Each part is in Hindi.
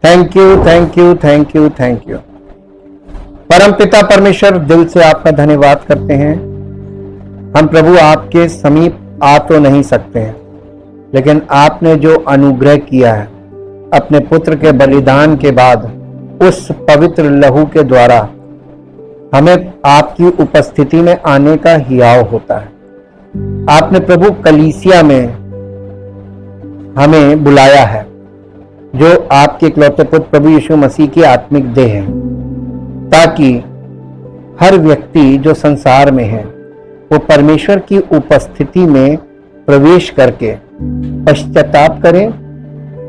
Thank you, thank you, thank you, thank you. परम पिता परमेश्वर, दिल से आपका धन्यवाद करते हैं। हम प्रभु आपके समीप आ तो नहीं सकते हैं, लेकिन आपने जो अनुग्रह किया है अपने पुत्र के बलिदान के बाद, उस पवित्र लहू के द्वारा हमें आपकी उपस्थिति में आने का हियाव होता है। आपने प्रभु कलीसिया में हमें बुलाया है, जो आपके इकलौते पुत्र प्रभु यीशु मसीह की आत्मिक देह है, ताकि हर व्यक्ति जो संसार में है वो परमेश्वर की उपस्थिति में प्रवेश करके पश्चाताप करें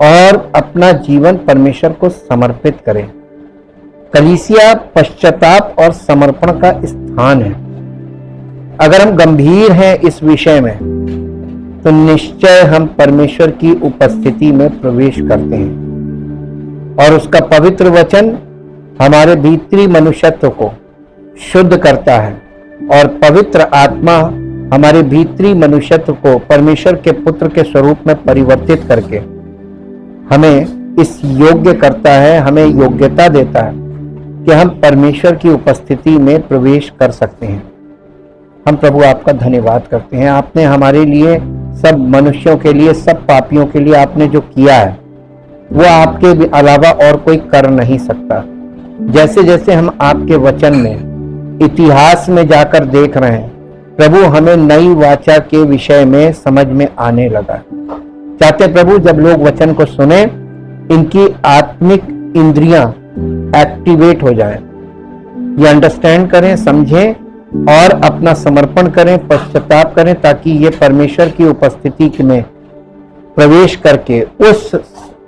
और अपना जीवन परमेश्वर को समर्पित करें। कलीसिया पश्चाताप और समर्पण का स्थान है। अगर हम गंभीर हैं इस विषय में, तो निश्चय हम परमेश्वर की उपस्थिति में प्रवेश करते हैं और उसका पवित्र वचन हमारे भीतरी मनुष्यत्व को शुद्ध करता है और पवित्र आत्मा हमारे भीतरी मनुष्यत्व को परमेश्वर के पुत्र के स्वरूप में परिवर्तित करके हमें इस योग्य करता है, हमें योग्यता देता है कि हम परमेश्वर की उपस्थिति में प्रवेश कर सकते हैं। हम प्रभु आपका धन्यवाद करते हैं। आपने हमारे लिए, सब मनुष्यों के लिए, सब पापियों के लिए आपने जो किया है वो आपके अलावा और कोई कर नहीं सकता। जैसे जैसे हम आपके वचन में, इतिहास में जाकर देख रहे हैं प्रभु, हमें नई वाचा के विषय में समझ में आने लगा। चाहते प्रभु जब लोग वचन को सुने, इनकी आत्मिक इंद्रियां एक्टिवेट हो जाएं, ये अंडरस्टैंड करें, समझें और अपना समर्पण करें, पश्चाताप करें, ताकि ये परमेश्वर की उपस्थिति में प्रवेश करके उस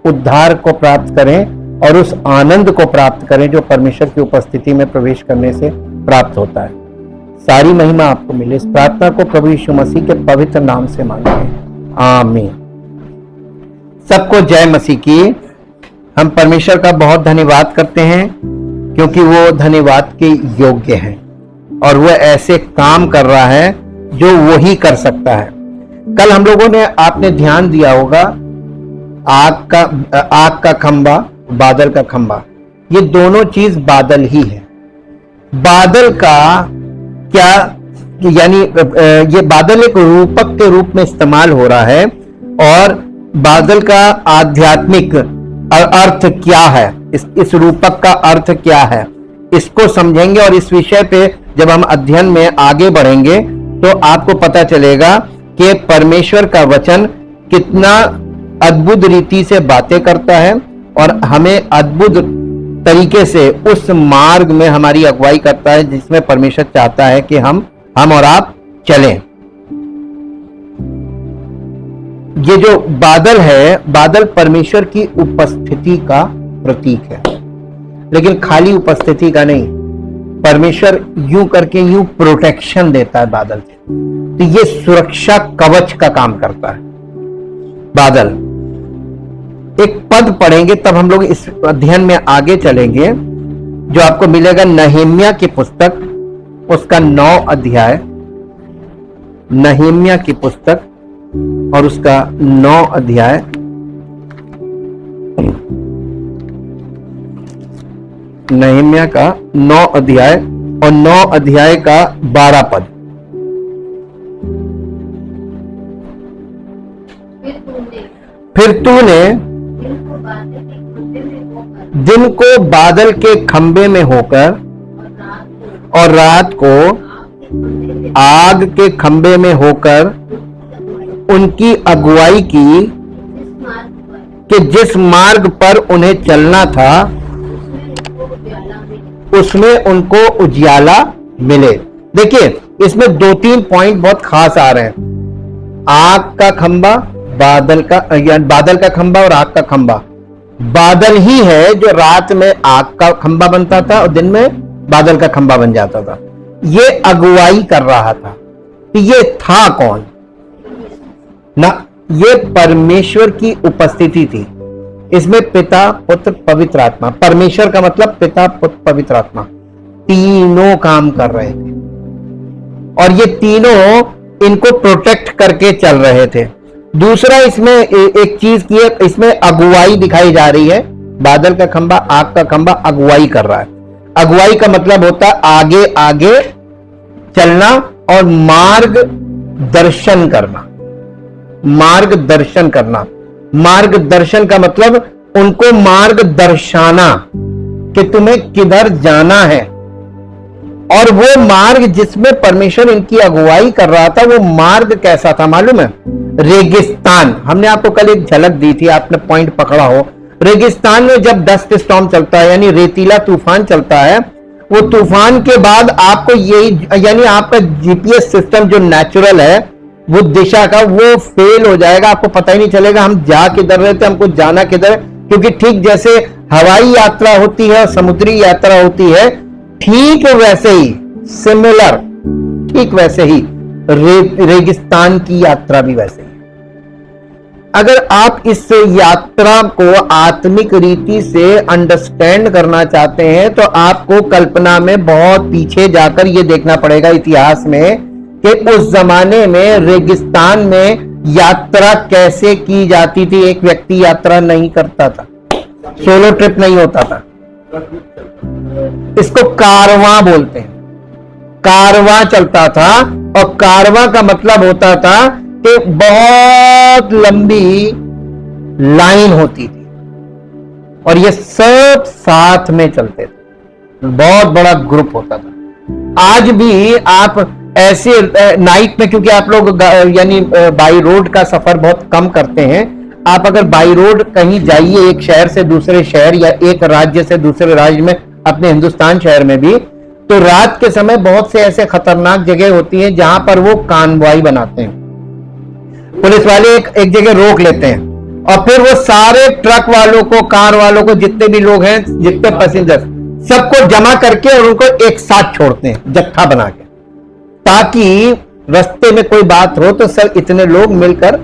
उद्धार को प्राप्त करें और उस आनंद को प्राप्त करें जो परमेश्वर की उपस्थिति में प्रवेश करने से प्राप्त होता है। सारी महिमा आपको मिले। इस प्रार्थना को प्रभु यीशु मसीह के पवित्र नाम से मांगते हैं, आमीन। सबको जय मसीह की। हम परमेश्वर का बहुत धन्यवाद करते हैं क्योंकि वो धन्यवाद के योग्य हैं और वो ऐसे काम कर रहा है जो वो ही कर सकता है। कल हम लोगों ने, आपने ध्यान दिया होगा, आग का खंबा, बादल का खंबा, ये दोनों चीज बादल ही है। बादल का क्या, यानी ये बादल एक रूपक के रूप में इस्तेमाल हो रहा है और बादल का आध्यात्मिक अर्थ क्या है, इस रूपक का अर्थ क्या है, इसको समझेंगे और इस विषय पे जब हम अध्ययन में आगे बढ़ेंगे तो आपको पता चलेगा कि परमेश्वर का वचन कितना अद्भुत रीति से बातें करता है और हमें अद्भुत तरीके से उस मार्ग में हमारी अगुवाई करता है जिसमें परमेश्वर चाहता है कि हम और आप चलें। ये जो बादल है, बादल परमेश्वर की उपस्थिति का प्रतीक है, लेकिन खाली उपस्थिति का नहीं। परमेश्वर यूं करके यूं प्रोटेक्शन देता है बादल से, तो ये सुरक्षा कवच का काम करता है बादल। एक पद पढ़ेंगे तब हम लोग इस अध्ययन में आगे चलेंगे, जो आपको मिलेगा नहम्याह की पुस्तक, उसका 9 अध्याय, नहम्याह की पुस्तक और उसका 9 अध्याय, नहम्याह का 9 अध्याय और 9 अध्याय का 12 पद। फिर तूने दिन को बादल के खंबे में होकर और रात को आग के खंबे में होकर उनकी अगुवाई की कि जिस मार्ग पर उन्हें चलना था उसमें उनको उजियाला मिले। देखिए, इसमें 2-3 पॉइंट बहुत खास आ रहे हैं। आग का खंबा, बादल का खंबा और आग का खंबा। बादल ही है जो रात में आग का खंबा बनता था और दिन में बादल का खंबा बन जाता था। ये अगुवाई कर रहा था। तो ये था कौन ना? ये परमेश्वर की उपस्थिति थी। इसमें पिता, पुत्र, पवित्र आत्मा। परमेश्वर का मतलब पिता, पुत्र, पवित्र आत्मा, तीनों काम कर रहे थे और ये तीनों इनको प्रोटेक्ट करके चल रहे थे। दूसरा, इसमें एक चीज की है, इसमें अगुवाई दिखाई जा रही है बादल का खंबा, आग का खंबा अगुवाई कर रहा है। अगुवाई का मतलब होता है आगे आगे चलना और मार्ग दर्शन करना। मार्गदर्शन करना, मार्गदर्शन का मतलब उनको मार्ग दर्शाना कि तुम्हें किधर जाना है। और वो मार्ग जिसमें परमेश्वर इनकी अगुवाई कर रहा था, वो मार्ग कैसा था मालूम है? रेगिस्तान। हमने आपको कल एक झलक दी थी, आपने पॉइंट पकड़ा हो। रेगिस्तान में जब डस्ट स्टॉर्म चलता है, यानी रेतीला तूफान चलता है, वो तूफान के बाद आपको यही यानी आपका जीपीएस सिस्टम जो नेचुरल है वो दिशा का, वो फेल हो जाएगा। आपको पता ही नहीं चलेगा हम जा किधर रहे थे, हमको जाना किधर है। क्योंकि ठीक जैसे हवाई यात्रा होती है और समुद्री यात्रा होती है, ठीक वैसे ही सिमिलर, ठीक वैसे ही रेगिस्तान की यात्रा भी वैसे ही। अगर आप इस यात्रा को आत्मिक रीति से अंडरस्टैंड करना चाहते हैं तो आपको कल्पना में बहुत पीछे जाकर यह देखना पड़ेगा इतिहास में कि उस जमाने में रेगिस्तान में यात्रा कैसे की जाती थी। एक व्यक्ति यात्रा नहीं करता था, सोलो ट्रिप नहीं होता था। इसको कारवां बोलते हैं। कारवां चलता था, और कारवां का मतलब होता था कि बहुत लंबी लाइन होती थी और ये सब साथ में चलते थे, बहुत बड़ा ग्रुप होता था। आज भी आप ऐसे नाइट में, क्योंकि आप लोग यानी बाई रोड का सफर बहुत कम करते हैं, आप अगर बाई रोड कहीं जाइए एक शहर से दूसरे शहर या एक राज्य से दूसरे राज्य में, अपने हिंदुस्तान शहर में भी, तो रात के समय बहुत से ऐसे खतरनाक जगह होती हैं जहां पर वो कानवाई बनाते हैं। पुलिस वाले एक जगह रोक लेते हैं और फिर वो सारे ट्रक वालों को, कार वालों को, जितने भी लोग हैं, जितने पैसेंजर, सबको जमा करके और उनको एक साथ छोड़ते हैं जत्था बना के, ताकि रास्ते में कोई बात हो तो सब इतने लोग मिलकर।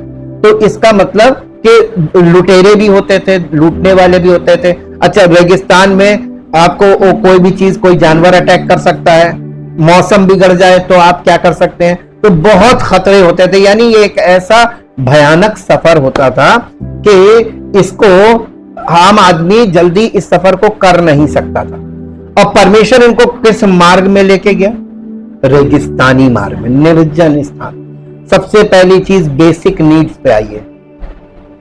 तो इसका मतलब कि लुटेरे भी होते थे, लूटने वाले भी होते थे। अच्छा, रेगिस्तान में आपको कोई भी चीज, कोई जानवर अटैक कर सकता है, मौसम बिगड़ जाए तो आप क्या कर सकते हैं, तो बहुत खतरे होते थे। यानी ये एक ऐसा भयानक सफर होता था कि इसको आम आदमी जल्दी इस सफर को कर नहीं सकता था। और परमेश्वर इनको किस मार्ग में लेके गया? रेगिस्तानी मार्ग में, निर्जन स्थान। सबसे पहली चीज बेसिक नीड्स पे आइए।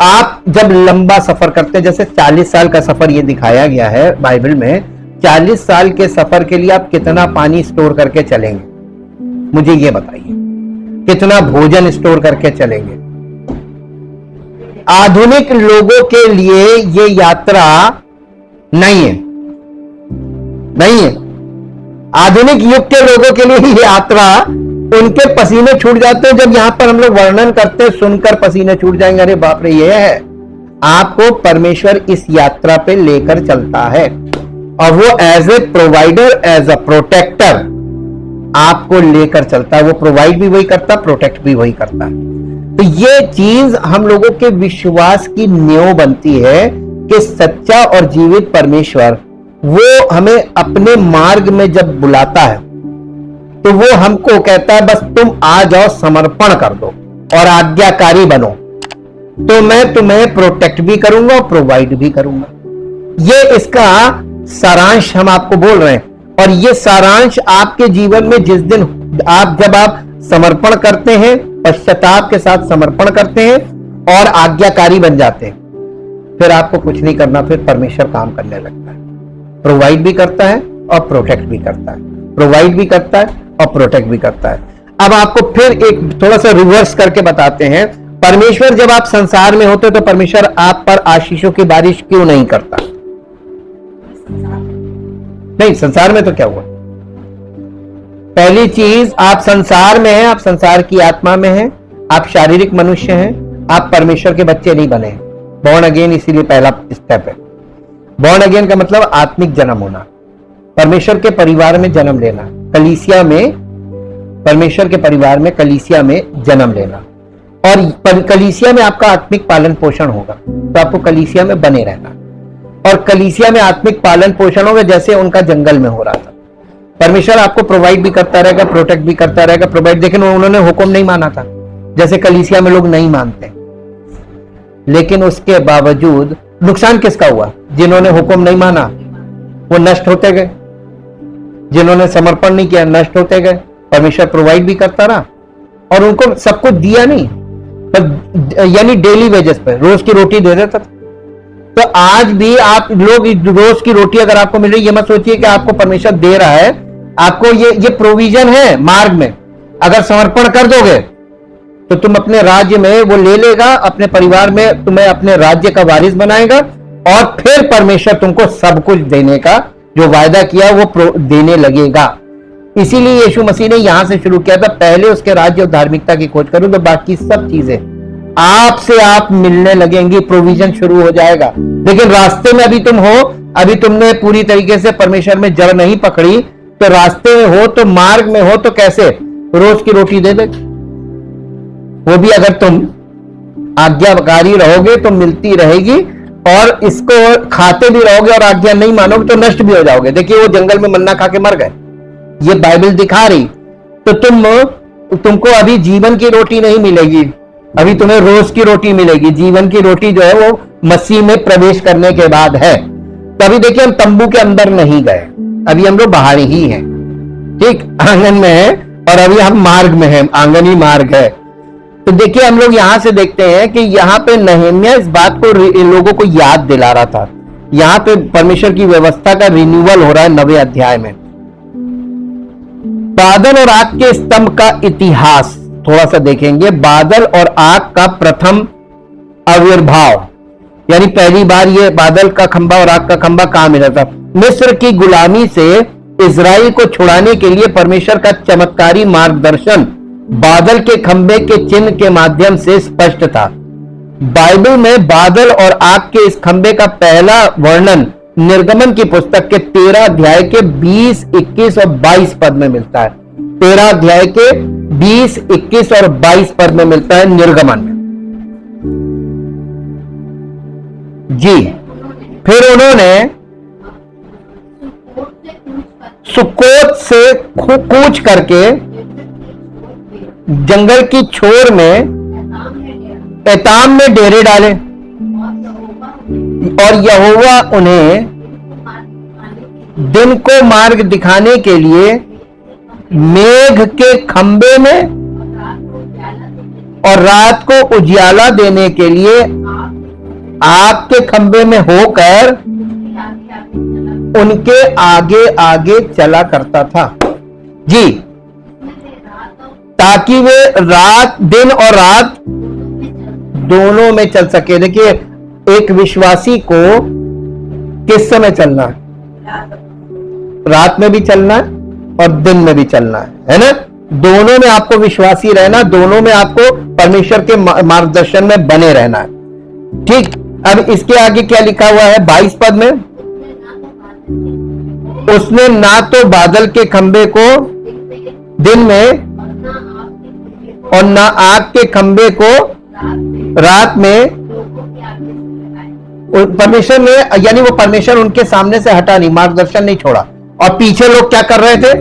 आप जब लंबा सफर करते हैं, जैसे 40 साल का सफर ये दिखाया गया है बाइबल में, 40 साल के सफर के लिए आप कितना पानी स्टोर करके चलेंगे? मुझे ये बताइए, कितना भोजन स्टोर करके चलेंगे? आधुनिक लोगों के लिए ये यात्रा नहीं है, नहीं है। आधुनिक युग के लोगों के लिए ये यात्रा, उनके पसीने छूट जाते हैं जब यहां पर हम लोग वर्णन करते हैं, सुनकर पसीने छूट जाएंगे, अरे बाप रे ये है। आपको परमेश्वर इस यात्रा पे लेकर चलता है और वो as a provider, as a protector आपको लेकर चलता है। वो प्रोवाइड भी वही करता, प्रोटेक्ट भी वही करता है। तो ये चीज हम लोगों के विश्वास की नींव बनती है कि सच्चा और जीवित परमेश्वर वो हमें अपने मार्ग में जब बुलाता है तो वो हमको कहता है बस तुम आ जाओ, समर्पण कर दो और आज्ञाकारी बनो, तो मैं तुम्हें प्रोटेक्ट भी करूंगा और प्रोवाइड भी करूंगा। ये इसका सारांश हम आपको बोल रहे हैं। और ये सारांश आपके जीवन में जिस दिन जब आप समर्पण करते हैं, पश्चाताप के साथ समर्पण करते हैं और आज्ञाकारी बन जाते हैं, फिर आपको कुछ नहीं करना, फिर परमेश्वर काम करने लगता है। प्रोवाइड भी करता है और प्रोटेक्ट भी करता है, प्रोवाइड भी करता है और प्रोटेक्ट भी करता है। अब आपको फिर एक थोड़ा सा रिवर्स करके बताते हैं। परमेश्वर जब आप संसार में होते तो परमेश्वर आप पर आशीषों की बारिश क्यों नहीं करता? नहीं, संसार में तो क्या हुआ? पहली चीज, आप संसार में हैं, आप संसार की आत्मा में हैं, आप शारीरिक मनुष्य हैं, आप परमेश्वर के बच्चे नहीं बने। बॉर्न अगेन इसीलिए पहला स्टेप है। बॉर्न अगेन का मतलब आत्मिक जन्म होना, परमेश्वर के परिवार में जन्म लेना, कलीसिया में, परमेश्वर के परिवार में, कलीसिया में जन्म लेना। और कलीसिया में आपका आत्मिक पालन पोषण होगा, तो आपको कलीसिया में बने रहना। और कलीसिया में आत्मिक पालन पोषण होगा जैसे उनका जंगल में हो रहा था। परमेश्वर आपको प्रोवाइड भी करता रहेगा, प्रोटेक्ट भी करता रहेगा, प्रोवाइड, लेकिन उन्होंने हुक्म नहीं माना था, जैसे कलीसिया में लोग नहीं मानते। लेकिन उसके बावजूद नुकसान किसका हुआ? जिन्होंने हुक्म नहीं माना वो नष्ट होते गए, जिन्होंने समर्पण नहीं किया नष्ट होते गए। परमेश्वर प्रोवाइड भी करता रहा और उनको सब कुछ दिया नहीं, पर यानी डेली वेजेस पे रोज की रोटी दे देता था। तो आज भी आप लोग रोज की रोटी अगर आपको मिल रही, ये मत सोचिए कि आपको परमेश्वर दे रहा है, आपको ये प्रोविजन है मार्ग में। अगर समर्पण कर दोगे तो तुम अपने राज्य में वो ले लेगा, अपने परिवार में तुम्हें अपने राज्य का वारिस बनाएगा और फिर परमेश्वर तुमको सब कुछ देने का जो वायदा किया वो देने लगेगा। इसीलिए यीशु मसीह ने यहां से शुरू किया था, पहले उसके राज्य और धार्मिकता की खोज करो तो बाकी सब चीजें आपसे आप मिलने लगेंगी, प्रोविजन शुरू हो जाएगा। लेकिन रास्ते में अभी तुम हो, अभी तुमने पूरी तरीके से परमेश्वर में जड़ नहीं पकड़ी, तो रास्ते में हो तो मार्ग में हो तो कैसे रोज की रोटी दे दे, वो भी अगर तुम आज्ञाकारी रहोगे तो मिलती रहेगी, और इसको खाते भी रहोगे और आज्ञा नहीं मानोगे तो नष्ट भी हो जाओगे। देखिए वो जंगल में मन्ना खा के मर गए, ये बाइबल दिखा रही। तो तुमको अभी जीवन की रोटी नहीं मिलेगी, अभी तुम्हें रोज की रोटी मिलेगी। जीवन की रोटी जो है वो मसीह में प्रवेश करने के बाद है। तो अभी देखिए हम तंबू के अंदर नहीं गए, अभी हम लोग बाहर ही हैं, ठीक, आंगन में है, और अभी हम मार्ग में हैं, आंगन ही मार्ग है। तो देखिए हम लोग यहां से देखते हैं कि यहां पे नहम्याह इस बात को लोगों को याद दिला रहा था। यहां पे परमेश्वर की व्यवस्था का रिन्यूअल हो रहा है 9वें अध्याय में। बादल और आग के स्तंभ का इतिहास थोड़ा सा देखेंगे। बादल और आग का प्रथम आविर्भाव, यानी पहली बार ये बादल का खंभा और आग का खंभा कहां मिला था? मिस्र की गुलामी से इजराइल को छुड़ाने के लिए परमेश्वर का चमत्कारी मार्गदर्शन बादल के खंभे के चिन्ह के माध्यम से स्पष्ट था। बाइबल में बादल और आग के इस खंभे का पहला वर्णन निर्गमन की पुस्तक के 13 अध्याय के 20, 21 और 22 पद में मिलता है। 13 अध्याय के 20, 21 और 22 पद में मिलता है निर्गमन में। जी, फिर उन्होंने सुकोत से कूच करके जंगल की छोर में एताम में डेरे डाले, और यहोवा उन्हें दिन को मार्ग दिखाने के लिए मेघ के खंबे में और रात को उजियाला देने के लिए आग के खंबे में होकर उनके आगे आगे चला करता था। जी, ताकि वे दिन और रात दोनों में चल सके। देखिए एक विश्वासी को किस समय चलना है? रात में भी चलना है और दिन में भी चलना है ना? दोनों में आपको विश्वासी रहना, दोनों में आपको परमेश्वर के मार्गदर्शन में बने रहना है, ठीक। अब इसके आगे क्या लिखा हुआ है 22 पद में? उसने ना तो बादल के खंबे को दिन में और ना आग के खंबे को रात में। परमेश्वर ने, यानी वो परमेश्वर उनके सामने से हटा नहीं, मार्गदर्शन नहीं छोड़ा। और पीछे लोग क्या कर रहे थे?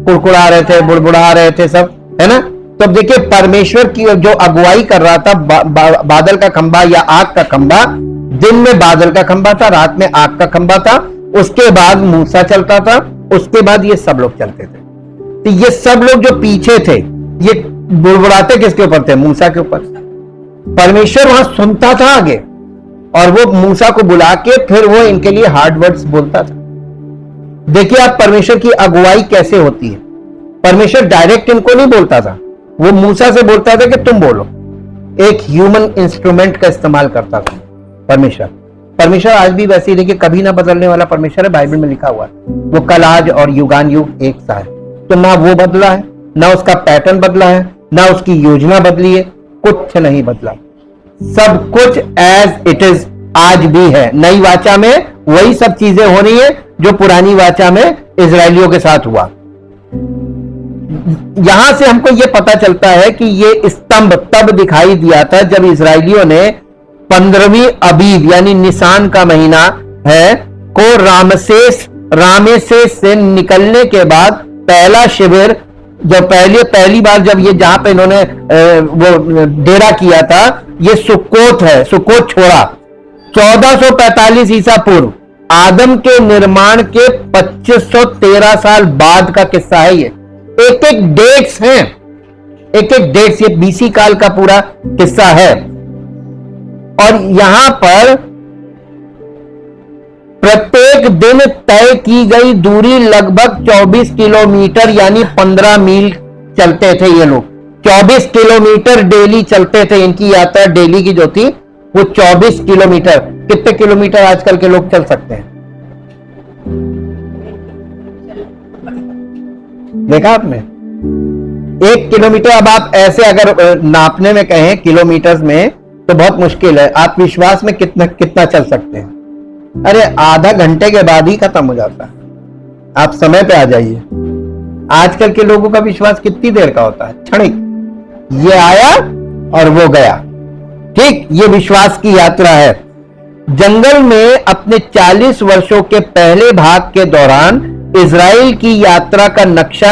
कुड़कुड़ा रहे थे, बुड़बुड़ा रहे थे सब, है ना? तो अब देखिए परमेश्वर की जो अगुवाई कर रहा था, बादल का खंबा या आग का खंबा, दिन में बादल का खंबा था, रात में आग का खंबा था। उसके बाद मूसा चलता था, उसके बाद ये सब लोग चलते थे। तो ये सब लोग जो पीछे थे ये बुड़बुड़ाते किसके ऊपर थे? मूसा के ऊपर। परमेश्वर वहां सुनता था आगे, और वो मूसा को बुला के फिर वो इनके लिए हार्ड वर्ड्स बोलता था। देखिए आप परमेश्वर की अगुवाई कैसे होती है। परमेश्वर डायरेक्ट इनको नहीं बोलता था, वो मूसा से बोलता था कि तुम बोलो। एक ह्यूमन इंस्ट्रूमेंट का इस्तेमाल करता था परमेश्वर। परमेश्वर आज भी वैसे ही, देखिए कभी ना बदलने वाला परमेश्वर है, बाइबल में लिखा हुआ है। वो कल, आज और युगान युग एक सा है। तो ना वो बदला है, ना उसका पैटर्न बदला है, ना उसकी योजना बदली है, कुछ नहीं बदला। सब कुछ एज इट इज आज भी है। नई वाचा में वही सब चीजें हो रही है जो पुरानी वाचा में इजरायलियों के साथ हुआ। यहां से हमको यह पता चलता है कि यह स्तंभ तब दिखाई दिया था जब इजरायलियों ने 15वीं अबीब यानी निसान का महीना है को रामेसेस से निकलने के बाद पहला शिविर, जब पहली बार जब ये जहां पे इन्होंने वो डेरा किया था, ये सुक्कोत है। सुक्कोत छोड़ा। 1445 ईसा पूर्व आदम के निर्माण के 2513 साल बाद का किस्सा है। ये एक एक डेट्स हैं, एक एक डेट्स, ये बीसी काल का पूरा किस्सा है। और यहां पर प्रत्येक दिन तय की गई दूरी लगभग 24 किलोमीटर यानी 15 मील चलते थे ये लोग। 24 किलोमीटर डेली चलते थे। इनकी यात्रा डेली की जो थी वो 24 किलोमीटर। कितने किलोमीटर आजकल के लोग चल सकते हैं? देखा आपने? 1 किलोमीटर। अब आप ऐसे अगर नापने में कहें किलोमीटर्स में तो बहुत मुश्किल है। आप विश्वास में कितना कितना चल सकते हैं? अरे आधा घंटे के बाद ही खत्म हो जाता है। आप समय पे आ जाइए। आजकल के लोगों का विश्वास कितनी देर का होता है? क्षणिक, ये आया और वो गया। ठीक, ये विश्वास की यात्रा है। जंगल में अपने 40 वर्षों के पहले भाग के दौरान इजराइल की यात्रा का नक्शा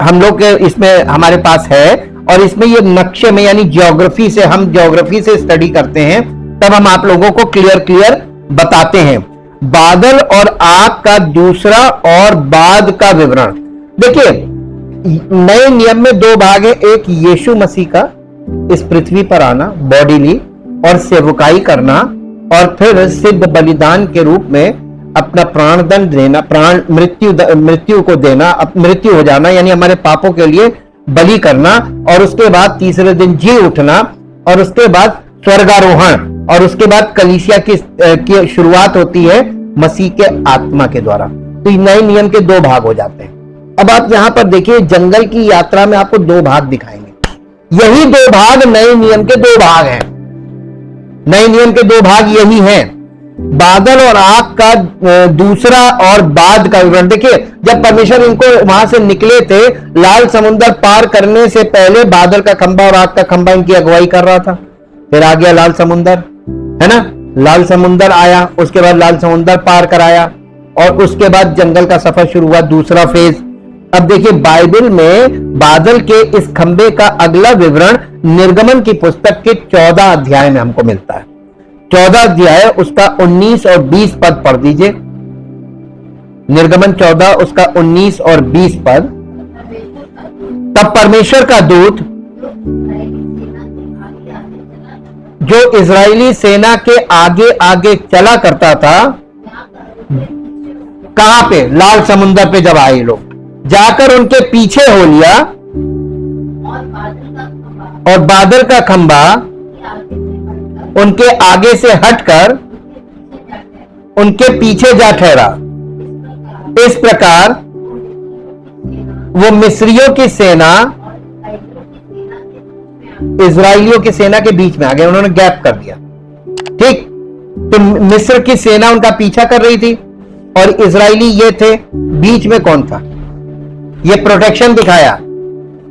हम लोग के इसमें हमारे पास है। और इसमें ये नक्शे में यानी ज्योग्राफी से, हम ज्योग्राफी से स्टडी करते हैं तब हम आप लोगों को क्लियर बताते हैं। बादल और आग का दूसरा और बाद का विवरण देखिए। नए नियम में 2 भाग है। एक यीशु मसीह का इस पृथ्वी पर आना बॉडीली और सेवकाई करना, और फिर सिद्ध बलिदान के रूप में अपना प्राण दंड देना, प्राण मृत्यु को देना, मृत्यु हो जाना यानी हमारे पापों के लिए बलि करना, और उसके बाद तीसरे दिन जी उठना, और उसके बाद स्वर्गारोहण, और उसके बाद कलीसिया की शुरुआत होती है मसीह के आत्मा के द्वारा। तो नए नियम के 2 भाग हो जाते हैं। अब आप यहां पर देखिए जंगल की यात्रा में आपको 2 भाग दिखाएंगे। यही 2 भाग नए नियम के 2 भाग हैं। नए नियम के 2 भाग यही हैं, बादल और आग का दूसरा और बाद का विवरण। देखिए जब परमेश्वर इनको वहां से निकले थे, लाल समुद्र पार करने से पहले बादल का खंभा और आग का खंभा इनकी अगुवाई कर रहा था। फिर आ गया लाल समुद्र, है ना? लाल समुद्र आया, उसके बाद लाल समुद्र पार कराया, और उसके बाद जंगल का सफर शुरू हुआ, दूसरा फेज। अब देखिए बाइबल में बादल के इस खंबे का अगला विवरण निर्गमन की पुस्तक के 14 अध्याय में हमको मिलता है। 14 अध्याय उसका 19 और 20 पद पढ़ दीजिए। निर्गमन 14 उसका 19 और 20 पद। तब परमेश्वर का दूत जो इजरायली सेना के आगे आगे चला करता था, कहां पे? लाल समुद्र पे जब आए लोग, जाकर उनके पीछे हो लिया, और बादल का खंभा उनके आगे से हटकर उनके पीछे जा ठहरा। इस प्रकार वो मिस्रियों की सेना इजराइलियों की सेना के बीच में आ गए। उन्होंने गैप कर दिया। ठीक, तो मिस्र की सेना उनका पीछा कर रही थी और इजराइली ये थे, बीच में कौन था? ये प्रोटेक्शन दिखाया।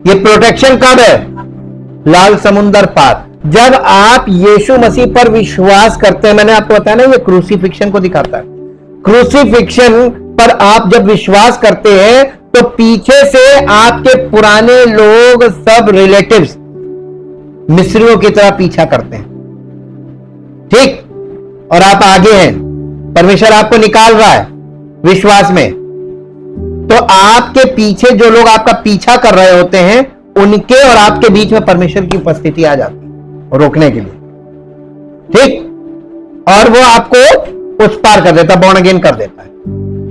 ये प्रोटेक्शन कब है? लाल समुद्र पार। जब आप यीशु मसीह पर विश्वास करते हैं, मैंने आपको बताया ना ये क्रूसीफिक्शन को दिखाता है। क्रूसीफिक्शन पर आप जब विश्वास करते हैं तो पीछे से आपके पुराने लोग सब रिलेटिव्स मिस्रियों की तरह पीछा करते हैं। ठीक, और आप आगे हैं, परमेश्वर आपको निकाल रहा है विश्वास में। तो आपके पीछे जो लोग आपका पीछा कर रहे होते हैं उनके और आपके बीच में परमेश्वर की उपस्थिति आ जाती है रोकने के लिए। ठीक, और वो आपको उस पार कर देता, बॉर्न अगेन कर देता है,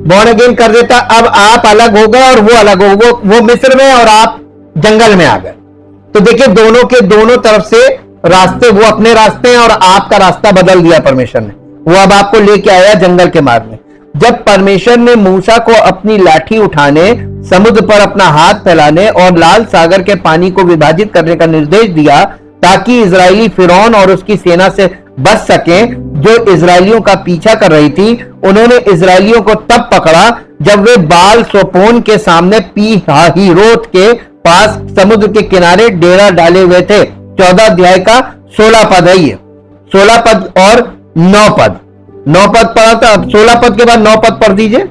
बॉर्न अगेन कर देता। अब आप अलग हो गए और वो अलग हो गए, वो मिस्र में और आप जंगल में आ गए। तो देखिए दोनों के दोनों तरफ से रास्ते, वो अपने रास्ते हैं और आपका रास्ता बदल दिया परमेश्वर ने। वो अब आपको लेके आया जंगल के मार्ग में। जब परमेश्वर ने मूसा को अपनी लाठी उठाने, समुद्र पर अपना हाथ फैलाने और लाल सागर के पानी को विभाजित करने का निर्देश दिया ताकि इजरायली फिरौन और उसकी सेना से बच सकें जो इजरायलियों का पीछा कर रही थी, उन्होंने इजरायलियों को तब पकड़ा जब वे बाल सोपोन के सामने पी हाहिरोत के पास समुद्र के किनारे डेरा डाले हुए थे। 14 अध्याय का 16 पद है ये, 16 पद और 9 पद। 9 पद पढ़ा था, अब 16 पद के बाद 9 पद पढ़ दीजिए।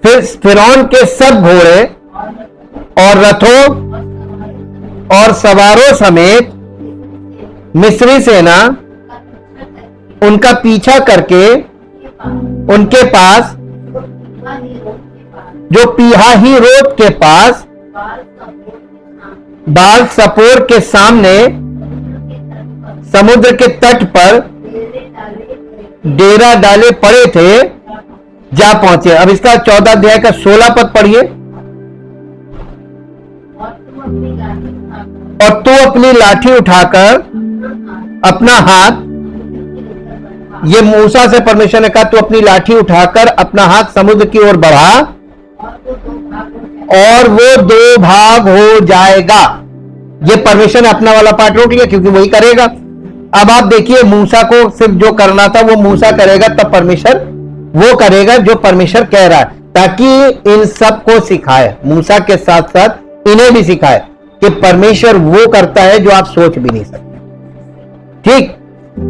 फिर फिरौन के सब घोड़े और रथों और सवारों समेत मिस्री सेना उनका पीछा करके उनके पास जो पीहाही रोड के पास बाल सपोर के सामने समुद्र के तट पर डेरा डाले पड़े थे जा पहुंचे। अब इसका 14 अध्याय का 16 पद पढ़िए। और तू अपनी लाठी उठाकर अपना हाथ, ये मूसा से परमेश्वर ने कहा, तू अपनी लाठी उठाकर अपना हाथ समुद्र की ओर बढ़ा और वो 2 भाग हो जाएगा। ये परमेश्वर ने अपना वाला पार्ट रोक लिया क्योंकि वही करेगा। अब आप देखिए, मूसा को सिर्फ जो करना था वो मूसा करेगा, तब परमेश्वर वो करेगा जो परमेश्वर कह रहा है, ताकि इन सब को सिखाए, मूसा के साथ साथ इन्हें भी सिखाए कि परमेश्वर वो करता है जो आप सोच भी नहीं सकते। ठीक,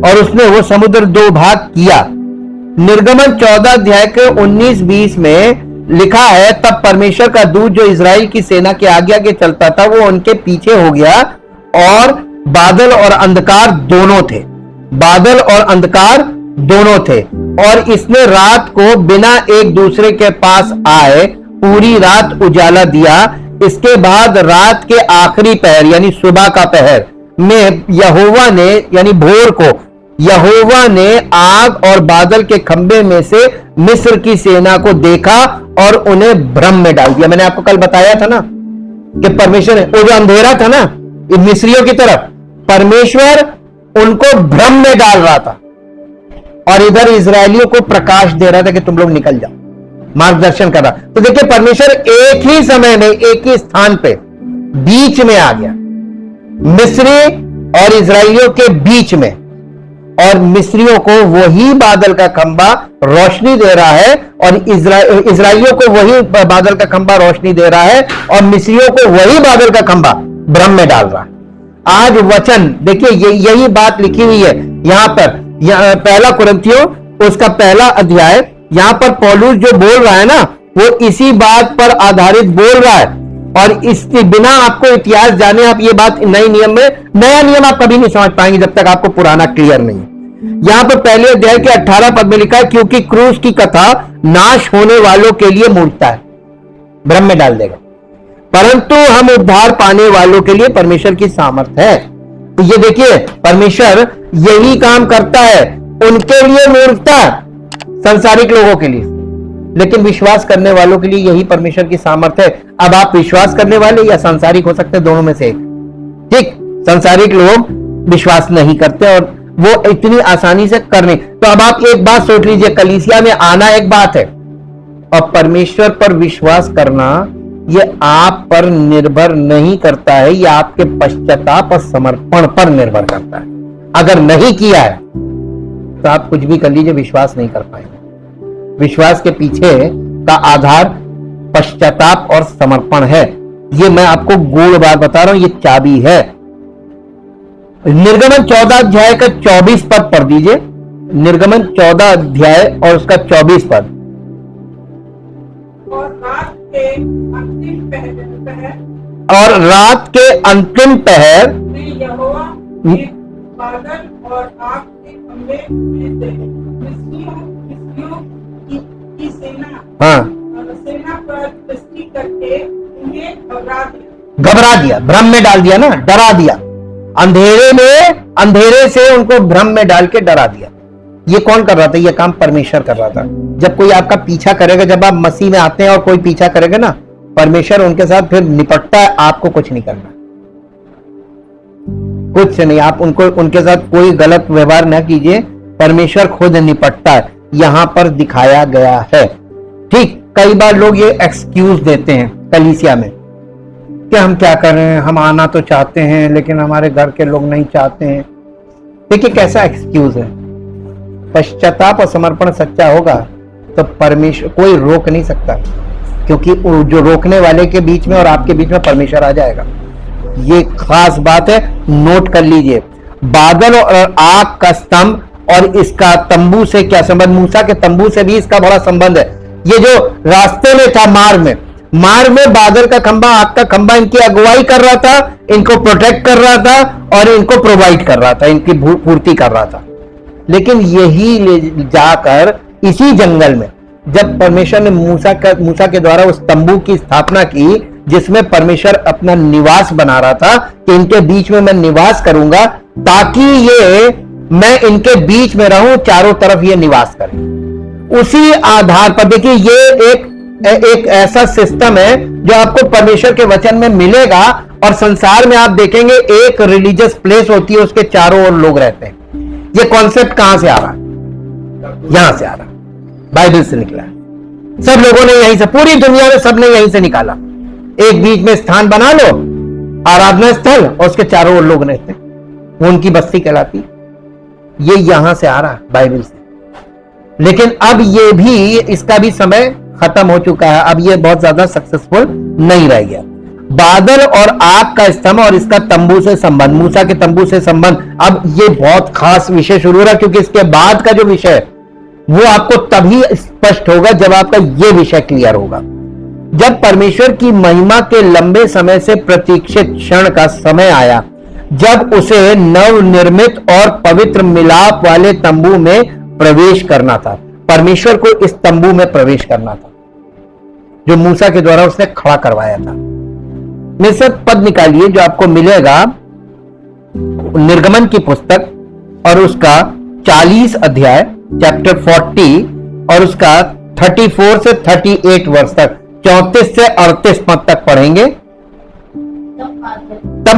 और उसने वो समुद्र 2 भाग किया। निर्गमन 14 अध्याय के 19-20 में लिखा है, तब परमेश्वर का दूत जो इजराइल की सेना के आगे आगे चलता था वो उनके पीछे हो गया, और बादल और अंधकार दोनों थे, बादल और अंधकार दोनों थे। और इसने रात को बिना एक दूसरे के पास आए पूरी रात उजाला दिया। इसके बाद रात के आखिरी पहर यानी सुबह का पहर में यहोवा ने, यानी भोर को, यहोवा ने आग और बादल के खंभे में से मिस्र की सेना को देखा और उन्हें भ्रम में डाल दिया। मैंने आपको कल बताया था ना कि परमेश्वर ने, वो जो अंधेरा था ना मिस्रियों की तरफ, परमेश्वर उनको भ्रम में डाल रहा था और इधर इजरायलियों को प्रकाश दे रहा था कि तुम लोग निकल जाओ, मार्गदर्शन कर रहा। तो देखिए, परमेश्वर एक ही समय में एक ही स्थान पे बीच में आ गया, मिस्री और इजरायलियों के बीच में, और मिस्रियों को वही बादल का खंबा रोशनी दे रहा है और इजरायलियों को वही बादल का खंबा रोशनी दे रहा है और मिस्रियों को वही बादल का खंबा भ्रम में डाल रहा है। आज वचन देखिए, यही बात लिखी हुई है यहां पर, पहला कुरिन्थियों उसका 1 अध्याय, यहां पर पौलुस जो बोल रहा है ना, वो इसी बात पर आधारित बोल रहा है। और इसके बिना आपको इतिहास जाने आप ये बात नए नियम में, नया नियम आप कभी नहीं समझ पाएंगे जब तक आपको पुराना क्लियर नहीं। यहां पर 1 अध्याय के 18 पद में लिखा है, क्योंकि क्रूस की कथा नाश होने वालों के लिए मूर्खता है, भ्रम में डाल देगा, परंतु हम उद्धार पाने वालों के लिए परमेश्वर की सामर्थ्य है। तो ये देखिए, परमेश्वर यही काम करता है, उनके लिए मूर्खता, संसारिक लोगों के लिए, लेकिन विश्वास करने वालों के लिए यही परमेश्वर की सामर्थ्य है। अब आप विश्वास करने वाले या सांसारिक हो सकते हैं, दोनों में से एक। ठीक, संसारिक लोग विश्वास नहीं करते और वो इतनी आसानी से करने। तो अब आप एक बात सोच लीजिए, कलीसिया में आना एक बात है और परमेश्वर पर विश्वास करना ये आप पर निर्भर नहीं करता है, ये आपके पश्चाताप और समर्पण पर निर्भर करता है। अगर नहीं किया है तो आप कुछ भी कर लीजिए, विश्वास नहीं कर पाएंगे। विश्वास के पीछे का आधार पश्चाताप और समर्पण है। ये मैं आपको गूढ़ बात बता रहा हूं, ये चाबी है। निर्गमन 14 अध्याय का 24 पद पढ़ दीजिए। निर्गमन 14 अध्याय और उसका 24 पद। और रात के अंतिम पहर में यहोवा एक बादल और आग के खंभे में से मिस्रियों की सेना पर दृष्टि करके उन्हें घबरा दिया, भ्रम में डाल दिया ना, डरा दिया। अंधेरे से उनको भ्रम में डाल के डरा दिया। ये कौन कर रहा था? ये काम परमेश्वर कर रहा था। जब कोई आपका पीछा करेगा, जब आप मसीह में आते हैं और कोई पीछा करेगा ना, परमेश्वर उनके साथ फिर निपटता है। आपको कुछ नहीं करना, कुछ नहीं। आप उनके साथ कोई गलत व्यवहार न कीजिए, परमेश्वर खुद निपटता है। यहां पर दिखाया गया है। ठीक, कई बार लोग ये एक्सक्यूज देते हैं कलीसिया में कि हम क्या कर रहे हैं, हम आना तो चाहते हैं लेकिन हमारे घर के लोग नहीं चाहते हैं। देखिए कैसा एक्सक्यूज है। पश्चाताप और समर्पण सच्चा होगा तो परमेश्वर कोई रोक नहीं सकता, क्योंकि जो रोकने वाले के बीच में और आपके बीच में परमेश्वर आ जाएगा। ये खास बात है, नोट कर लीजिए। बादल और आग का स्तंभ और इसका तंबू से क्या संबंध? मूसा के तंबू से भी इसका बड़ा संबंध है। ये जो रास्ते में था मार्ग में बादल का खंबा, आग का खंबा इनकी अगुवाई कर रहा था, इनको प्रोटेक्ट कर रहा था और इनको प्रोवाइड कर रहा था, इनकी पूर्ति कर रहा था। लेकिन यही ले जाकर इसी जंगल में जब परमेश्वर ने मूसा के द्वारा उस तंबू की स्थापना की जिसमें परमेश्वर अपना निवास बना रहा था कि इनके बीच में मैं निवास करूंगा ताकि ये मैं इनके बीच में रहूं, चारों तरफ ये निवास करें। उसी आधार पर देखिए ये एक ऐसा सिस्टम है जो आपको परमेश्वर के वचन में मिलेगा और संसार में आप देखेंगे एक रिलीजियस प्लेस होती है, उसके चारों ओर लोग रहते हैं। ये कॉन्सेप्ट कहां से आ रहा है? यहां से आ रहा, बाइबल से निकला है। सब लोगों ने यहीं से, पूरी दुनिया में सबने यहीं से निकाला। एक बीच में स्थान बना लो, आराधना स्थल, और उसके चारों ओर लोग रहते, वो उनकी बस्ती कहलाती। ये यहां से आ रहा है बाइबल से। लेकिन अब ये भी, इसका भी समय खत्म हो चुका है, अब ये बहुत ज्यादा सक्सेसफुल नहीं रह गया। बादल और आग का स्तंभ और इसका तंबू से संबंध, मूसा के तंबू से संबंध, अब ये बहुत खास विषय शुरू हो रहा है क्योंकि इसके बाद का जो विषय वो आपको तभी स्पष्ट होगा जब आपका ये विषय क्लियर होगा। जब परमेश्वर की महिमा के लंबे समय से प्रतीक्षित क्षण का समय आया, जब उसे नवनिर्मित और पवित्र मिलाप वाले तंबू में प्रवेश करना था। परमेश्वर को इस तंबू में प्रवेश करना था जो मूसा के द्वारा उसने खड़ा करवाया था। में से पद निकालिए जो आपको मिलेगा निर्गमन की पुस्तक और उसका 40 अध्याय, चैप्टर 40, और उसका 34 से 38 वर्ष तक, 34 से 38 पद तक पढ़ेंगे। तब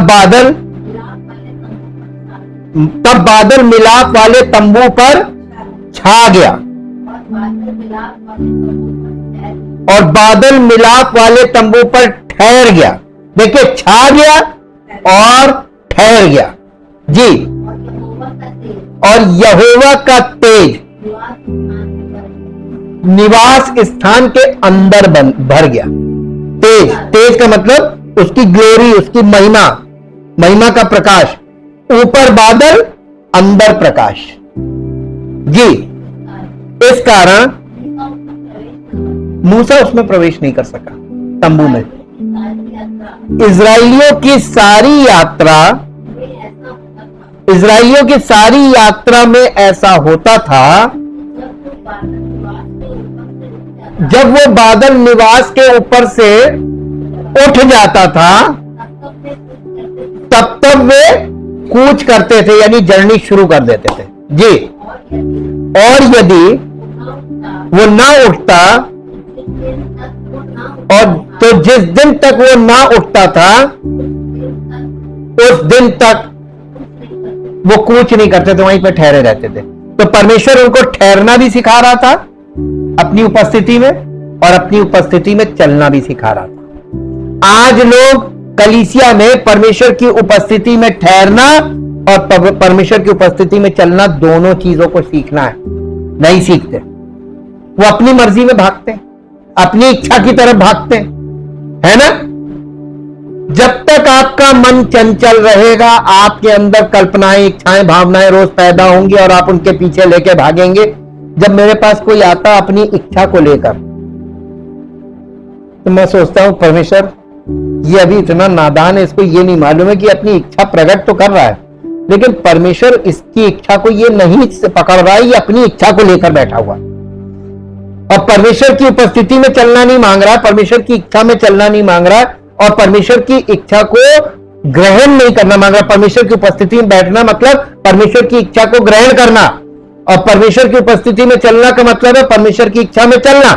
बादल मिलाप वाले तंबू पर छा गया और बादल मिलाप वाले तंबू पर ठहर गया। देखिए, छा गया और ठहर गया जी। और यहोवा का तेज निवास स्थान के अंदर भर गया। तेज का मतलब उसकी ग्लोरी, उसकी महिमा का प्रकाश। ऊपर बादल, अंदर प्रकाश जी। इस कारण मूसा उसमें प्रवेश नहीं कर सका, तंबू में। इजराइलियों की सारी यात्रा में ऐसा होता था जब वो बादल निवास के ऊपर से उठ जाता था तब वे कूच करते थे, यानी जर्नी शुरू कर देते थे जी। और यदि वो ना उठता, और तो जिस दिन तक वो ना उठता था उस दिन तक वो कूच नहीं करते थे, वहीं पे ठहरे रहते थे। तो परमेश्वर उनको ठहरना भी सिखा रहा था अपनी उपस्थिति में, और अपनी उपस्थिति में चलना भी सिखा रहा था। आज लोग कलीसिया में परमेश्वर की उपस्थिति में ठहरना और परमेश्वर की उपस्थिति में चलना, दोनों चीजों को सीखना है, नहीं सीखते। वो अपनी मर्जी में भागते हैं, अपनी इच्छा की तरफ भागते हैं, है ना। जब तक आपका मन चंचल रहेगा, आपके अंदर कल्पनाएं, इच्छाएं, भावनाएं रोज पैदा होंगी और आप उनके पीछे लेके भागेंगे। जब मेरे पास कोई आता अपनी इच्छा को लेकर, तो मैं सोचता हूं परमेश्वर ये अभी इतना नादान है, इसको ये नहीं मालूम है कि अपनी इच्छा प्रकट तो कर रहा है, लेकिन परमेश्वर इसकी इच्छा को ये नहीं पकड़ रहा है, ये अपनी इच्छा को लेकर बैठा हुआ। और परमेश्वर की उपस्थिति में चलना नहीं मांग रहा, परमेश्वर की इच्छा में चलना नहीं मांग रहा, और परमेश्वर की इच्छा को ग्रहण नहीं करना मांग रहा। परमेश्वर की उपस्थिति में बैठना मतलब परमेश्वर की इच्छा को ग्रहण करना, और परमेश्वर की उपस्थिति में चलना का मतलब है परमेश्वर की इच्छा में चलना।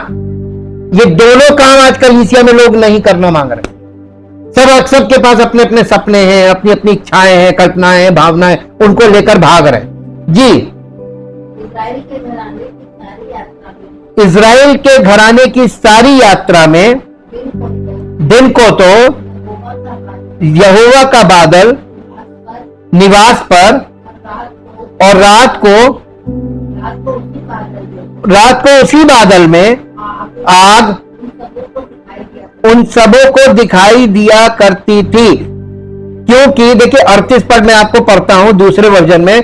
ये दोनों काम आज कलीसिया में लोग नहीं करना मांग रहे। सब के पास अपने अपने सपने हैं, अपनी अपनी इच्छाएं हैं, कल्पनाएं हैं, भावनाएं, उनको लेकर भाग रहे जी। इजराइल के घराने की सारी यात्रा में दिन को तो यहोवा का बादल निवास पर, और रात को उसी बादल में आग उन सबों को दिखाई दिया करती थी। क्योंकि देखिए 38 पद में आपको पढ़ता हूं दूसरे वर्जन में,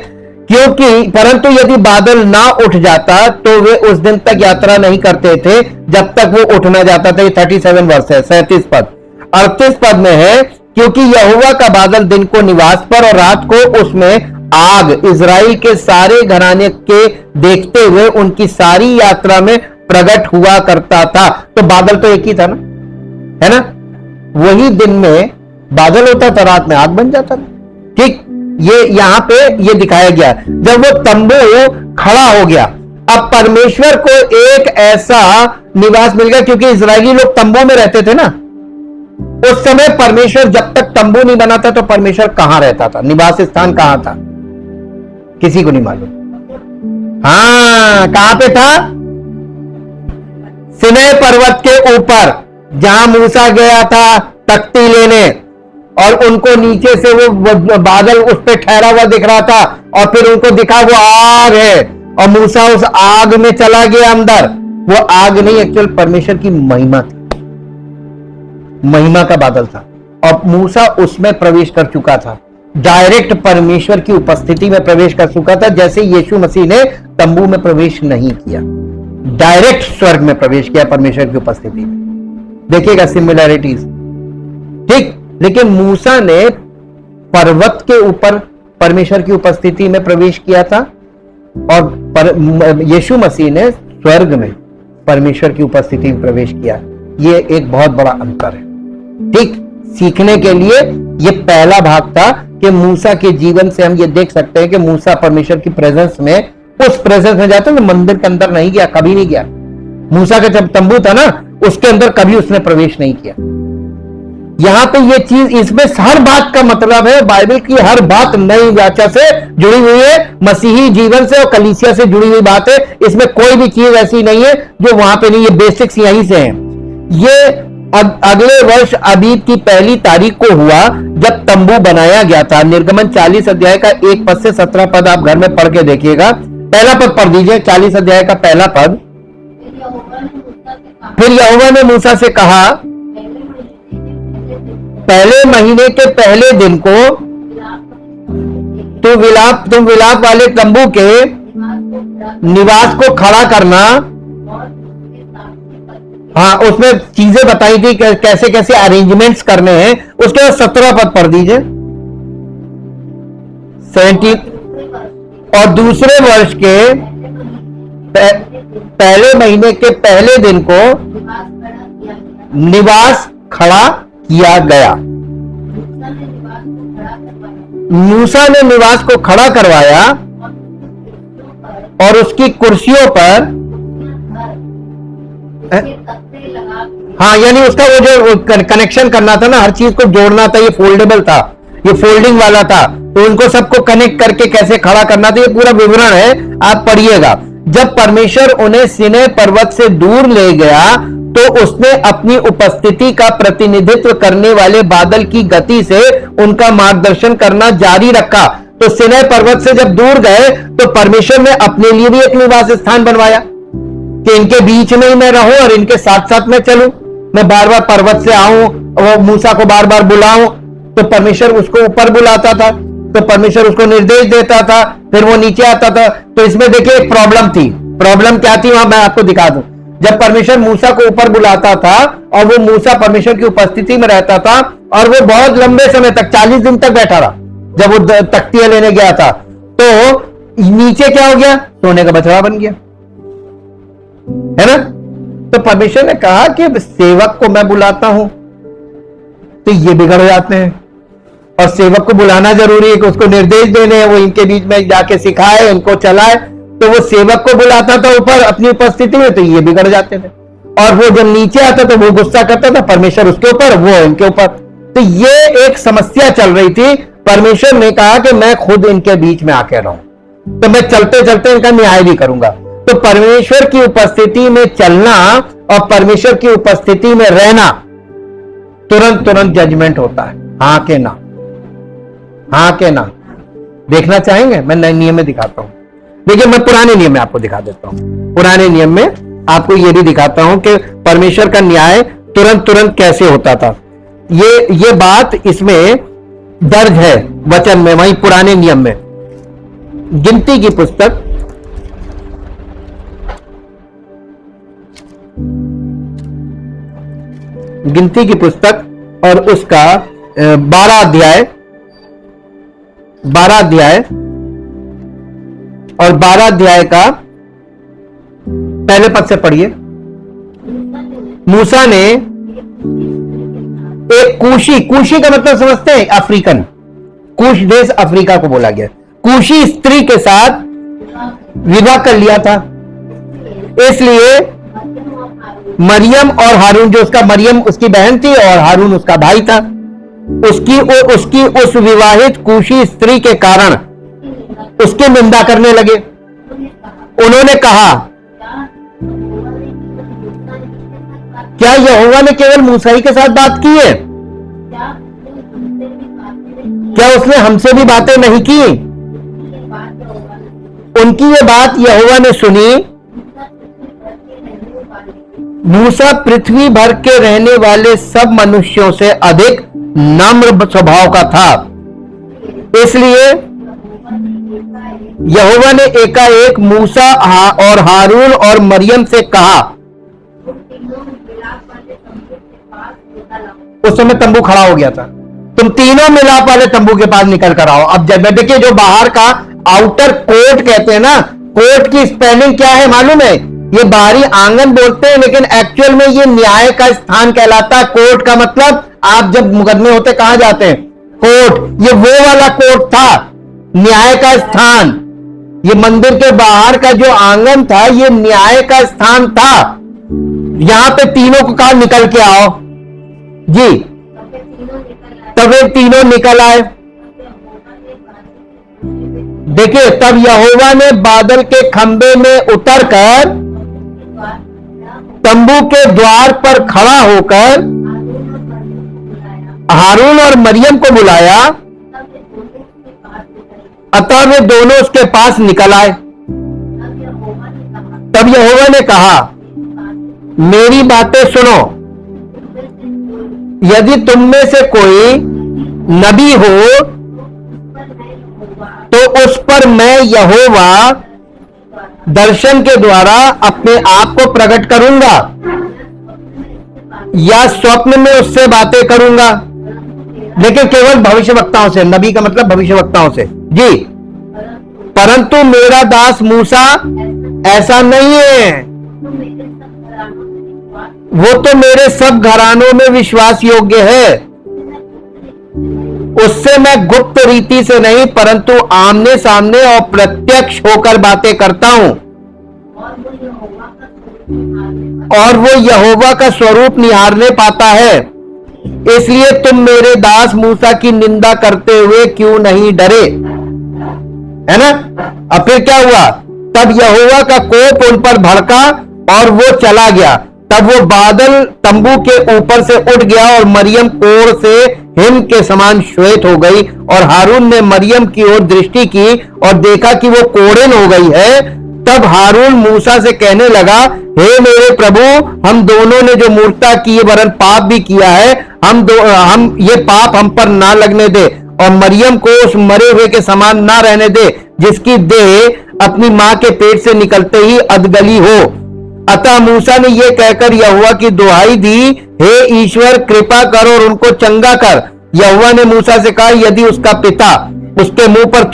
क्योंकि परंतु यदि बादल ना उठ जाता तो वे उस दिन तक यात्रा नहीं करते थे जब तक वो उठ ना जाता था। 37 वर्ष है, 37 पद। 38 पद में है, क्योंकि यहोवा का बादल दिन को निवास पर और रात को उसमें आग इजराइल के सारे घराने के देखते हुए उनकी सारी यात्रा में प्रकट हुआ करता था। तो बादल तो एक ही था ना, है ना? वही दिन में बादल होता था, रात में आग बन जाता था। ठीक, ये यहां पे ये दिखाया गया। जब वो तंबू खड़ा हो गया, अब परमेश्वर को एक ऐसा निवास मिल गया, क्योंकि इजरायली लोग तंबू में रहते थे ना उस समय। परमेश्वर जब तक तंबू नहीं बना था तो परमेश्वर कहां रहता था, निवास स्थान कहां था, किसी को नहीं मालूम। हाँ, कहां पे था? सिनै पर्वत के ऊपर, जहां मूसा गया था तख्ती लेने, और उनको नीचे से वो बादल उस पे ठहरा हुआ दिख रहा था, और फिर उनको दिखा वो आग है, और मूसा उस आग में चला गया अंदर। वो आग नहीं, एक्चुअल परमेश्वर की महिमा थी, महिमा का बादल था, और मूसा उसमें प्रवेश कर चुका था, डायरेक्ट परमेश्वर की उपस्थिति में प्रवेश कर चुका था। जैसे यीशु मसीह ने तंबू में प्रवेश नहीं किया, डायरेक्ट स्वर्ग में प्रवेश किया परमेश्वर की उपस्थिति में। देखिएगा सिमिलैरिटीज, ठीक। लेकिन मूसा ने पर्वत के ऊपर परमेश्वर की उपस्थिति में प्रवेश किया था, और यीशु मसीह ने स्वर्ग में परमेश्वर की उपस्थिति में प्रवेश किया। ये एक बहुत बड़ा अंतर है, ठीक। सीखने के लिए ये पहला भाग था कि मूसा के जीवन से हम ये देख सकते हैं कि मूसा परमेश्वर की प्रेजेंस में, उस प्रेजेंस में जाता है, मंदिर के अंदर नहीं गया, कभी नहीं गया। मूसा का जब तंबू था ना, उसके अंदर कभी उसने प्रवेश नहीं किया। यहां पे ये चीज, इसमें हर बात का मतलब है, बाइबल की हर बात नई व्याख्या से जुड़ी हुई है, मसीही जीवन से और कलीसिया से जुड़ी हुई बात है। इसमें कोई भी चीज ऐसी नहीं है जो वहां पे नहीं है, बेसिक्स यहीं से हैं। ये अगले वर्ष अबीब की पहली तारीख को हुआ जब तंबू बनाया गया था। निर्गमन 40 अध्याय का 1 पद से 17 पद आप घर में पढ़ के देखिएगा। पहला पद पढ़ दीजिए, 40 अध्याय का पहला पद। फिर यहोवा ने मूसा से कहा, पहले महीने के पहले दिन को तुम विलाप वाले तंबू के निवास को खड़ा करना। हाँ, उसमें चीजें बताई थी कैसे कैसे अरेंजमेंट्स करने हैं। उसके बाद 17 पद पढ़ दीजिए, 17। और दूसरे वर्ष के पहले महीने के पहले दिन को निवास खड़ा किया गया। मूसा ने निवास को खड़ा करवाया और उसकी कुर्सियों पर, हाँ, यानी उसका वो जो कनेक्शन करना था ना, हर चीज को जोड़ना था, ये फोल्डेबल था, ये फोल्डिंग वाला था, तो उनको सबको कनेक्ट करके कैसे खड़ा करना था, ये पूरा विवरण है, आप पढ़िएगा। जब परमेश्वर उन्हें सिनै पर्वत से दूर ले गया तो उसने अपनी उपस्थिति का प्रतिनिधित्व करने वाले बादल की गति से उनका मार्गदर्शन करना जारी रखा। तो सिनै पर्वत से जब दूर गए तो परमेश्वर ने अपने लिए भी एक निवास स्थान बनवाया कि इनके बीच में ही मैं रहूं और इनके साथ साथ मैं चलूं, मैं बार बार पर्वत से आऊं, वो मूसा को बार बार बुलाऊं। तो परमेश्वर उसको ऊपर बुलाता था, तो परमेश्वर उसको निर्देश देता था, फिर वो नीचे आता था। तो इसमें देखिए एक प्रॉब्लम थी। प्रॉब्लम क्या थी, वहां मैं आपको दिखा दूं। जब परमेश्वर मूसा को ऊपर बुलाता था और वो मूसा परमेश्वर की उपस्थिति में रहता था, और वो बहुत लंबे समय तक 40 दिन तक बैठा रहा, जब वो तख्तियां लेने गया था, तो नीचे क्या हो गया, सोने का बछड़ा बन गया, है ना। तो परमेश्वर ने कहा कि सेवक को मैं बुलाता हूं तो ये बिगड़ जाते हैं, और सेवक को बुलाना जरूरी है कि उसको निर्देश देने हैं, वो इनके बीच में जाके सिखाए, इनको चलाए। तो वो सेवक को बुलाता था ऊपर अपनी उपस्थिति में, तो ये बिगड़ जाते थे। और वो जब नीचे आता तो वो गुस्सा करता था, परमेश्वर उसके ऊपर, वो इनके ऊपर। तो ये एक समस्या चल रही थी। परमेश्वर ने कहा कि मैं खुद इनके बीच में आके रहूं, तो मैं चलते चलते इनका न्याय भी करूंगा। तो परमेश्वर की उपस्थिति में चलना और परमेश्वर की उपस्थिति में रहना, तुरंत तुरंत जजमेंट होता है, हाँ के ना, हाँ के ना। देखना चाहेंगे? मैं नए नियम में दिखाता हूं। देखिए, मैं पुराने नियम में आपको दिखा देता हूं। पुराने नियम में आपको यह भी दिखाता हूं कि परमेश्वर का न्याय तुरंत तुरंत कैसे होता था। ये बात इसमें दर्ज है वचन में, वही पुराने नियम में। गिनती की पुस्तक, गिनती की पुस्तक और उसका 12 अध्याय और 12 अध्याय का पहले पद से पढ़िए। मूसा ने एक कूशी का मतलब समझते हैं? अफ्रीकन, कूश देश अफ्रीका को बोला गया। कूशी स्त्री के साथ विवाह कर लिया था, इसलिए मरियम और हारून, जो उसका मरियम उसकी बहन थी और हारून उसका भाई था, उसकी उस विवाहित कूशी स्त्री के कारण उसकी निंदा करने लगे। उन्होंने कहा, क्या यहोवा ने केवल मूसा ही के साथ बात की है? क्या उसने हमसे भी बातें नहीं की? उनकी ये बात यहोवा ने सुनी। मूसा पृथ्वी भर के रहने वाले सब मनुष्यों से अधिक नम्र स्वभाव का था, इसलिए यहोवा ने एकाएक मूसा और हारून और मरियम से कहा। उस समय तंबू खड़ा हो गया था, तुम तीनों मिलाप वाले तंबू के पास निकल कर आओ। अब जब देखिए, जो बाहर का आउटर कोर्ट कहते हैं ना, कोर्ट की स्पेलिंग क्या है मालूम है? ये बाहरी आंगन बोलते हैं, लेकिन एक्चुअल में ये न्याय का स्थान कहलाता है। कोर्ट का मतलब, आप जब मुकदमे होते कहां जाते हैं? कोर्ट। ये वो वाला कोर्ट था, न्याय का स्थान। ये मंदिर के बाहर का जो आंगन था, ये न्याय का स्थान था। यहां पे तीनों को कहा निकल के आओ जी। तब वे तीनों निकल आए। देखिए, तब यहोवा ने बादल के खंबे में उतरकर तंबू के द्वार पर खड़ा होकर हारून और मरियम को बुलाया। अतः वे दोनों उसके पास निकल आए। तब यहोवा ने कहा, मेरी बातें सुनो। यदि तुम में से कोई नबी हो तो उस पर मैं यहोवा दर्शन के द्वारा अपने आप को प्रकट करूंगा या स्वप्न में उससे बातें करूंगा, लेकिन केवल भविष्यवक्ताओं से। नबी का मतलब भविष्यवक्ताओं से जी। परंतु मेरा दास मूसा ऐसा नहीं है, वो तो मेरे सब घरानों में विश्वास योग्य है। उससे मैं गुप्त रीति से नहीं, परंतु आमने सामने और प्रत्यक्ष होकर बातें करता हूं, और वो यहोवा का स्वरूप निहारने पाता है। इसलिए तुम मेरे दास मूसा की निंदा करते हुए क्यों नहीं डरे? है ना? अब फिर क्या हुआ? तब यहोवा का कोप उन पर भड़का और वो चला गया। तब वो बादल तंबू के ऊपर से उठ गया और मरियम कोढ़ से हिम के समान श्वेत हो गई। और हारून ने मरियम की ओर दृष्टि की और देखा कि वो कोढ़िन हो गई है। तब हारून मूसा से कहने लगा, हे मेरे प्रभु, हम दोनों ने जो मूर्खता की वरन पाप भी किया है, हम ये पाप हम पर ना लगने दे और मरियम को उस मरे हुए के समान ना रहने दे, जिसकी देह अपनी मां के पेट से निकलते ही अधगली हो। अतः मूसा ने यह कहकर यहोवा की दुहाई दी, हे ईश्वर, कृपा कर और उनको चंगा कर। यहोवा ने मूसा से कहा, यदि उसका पिता उसके मुंह पर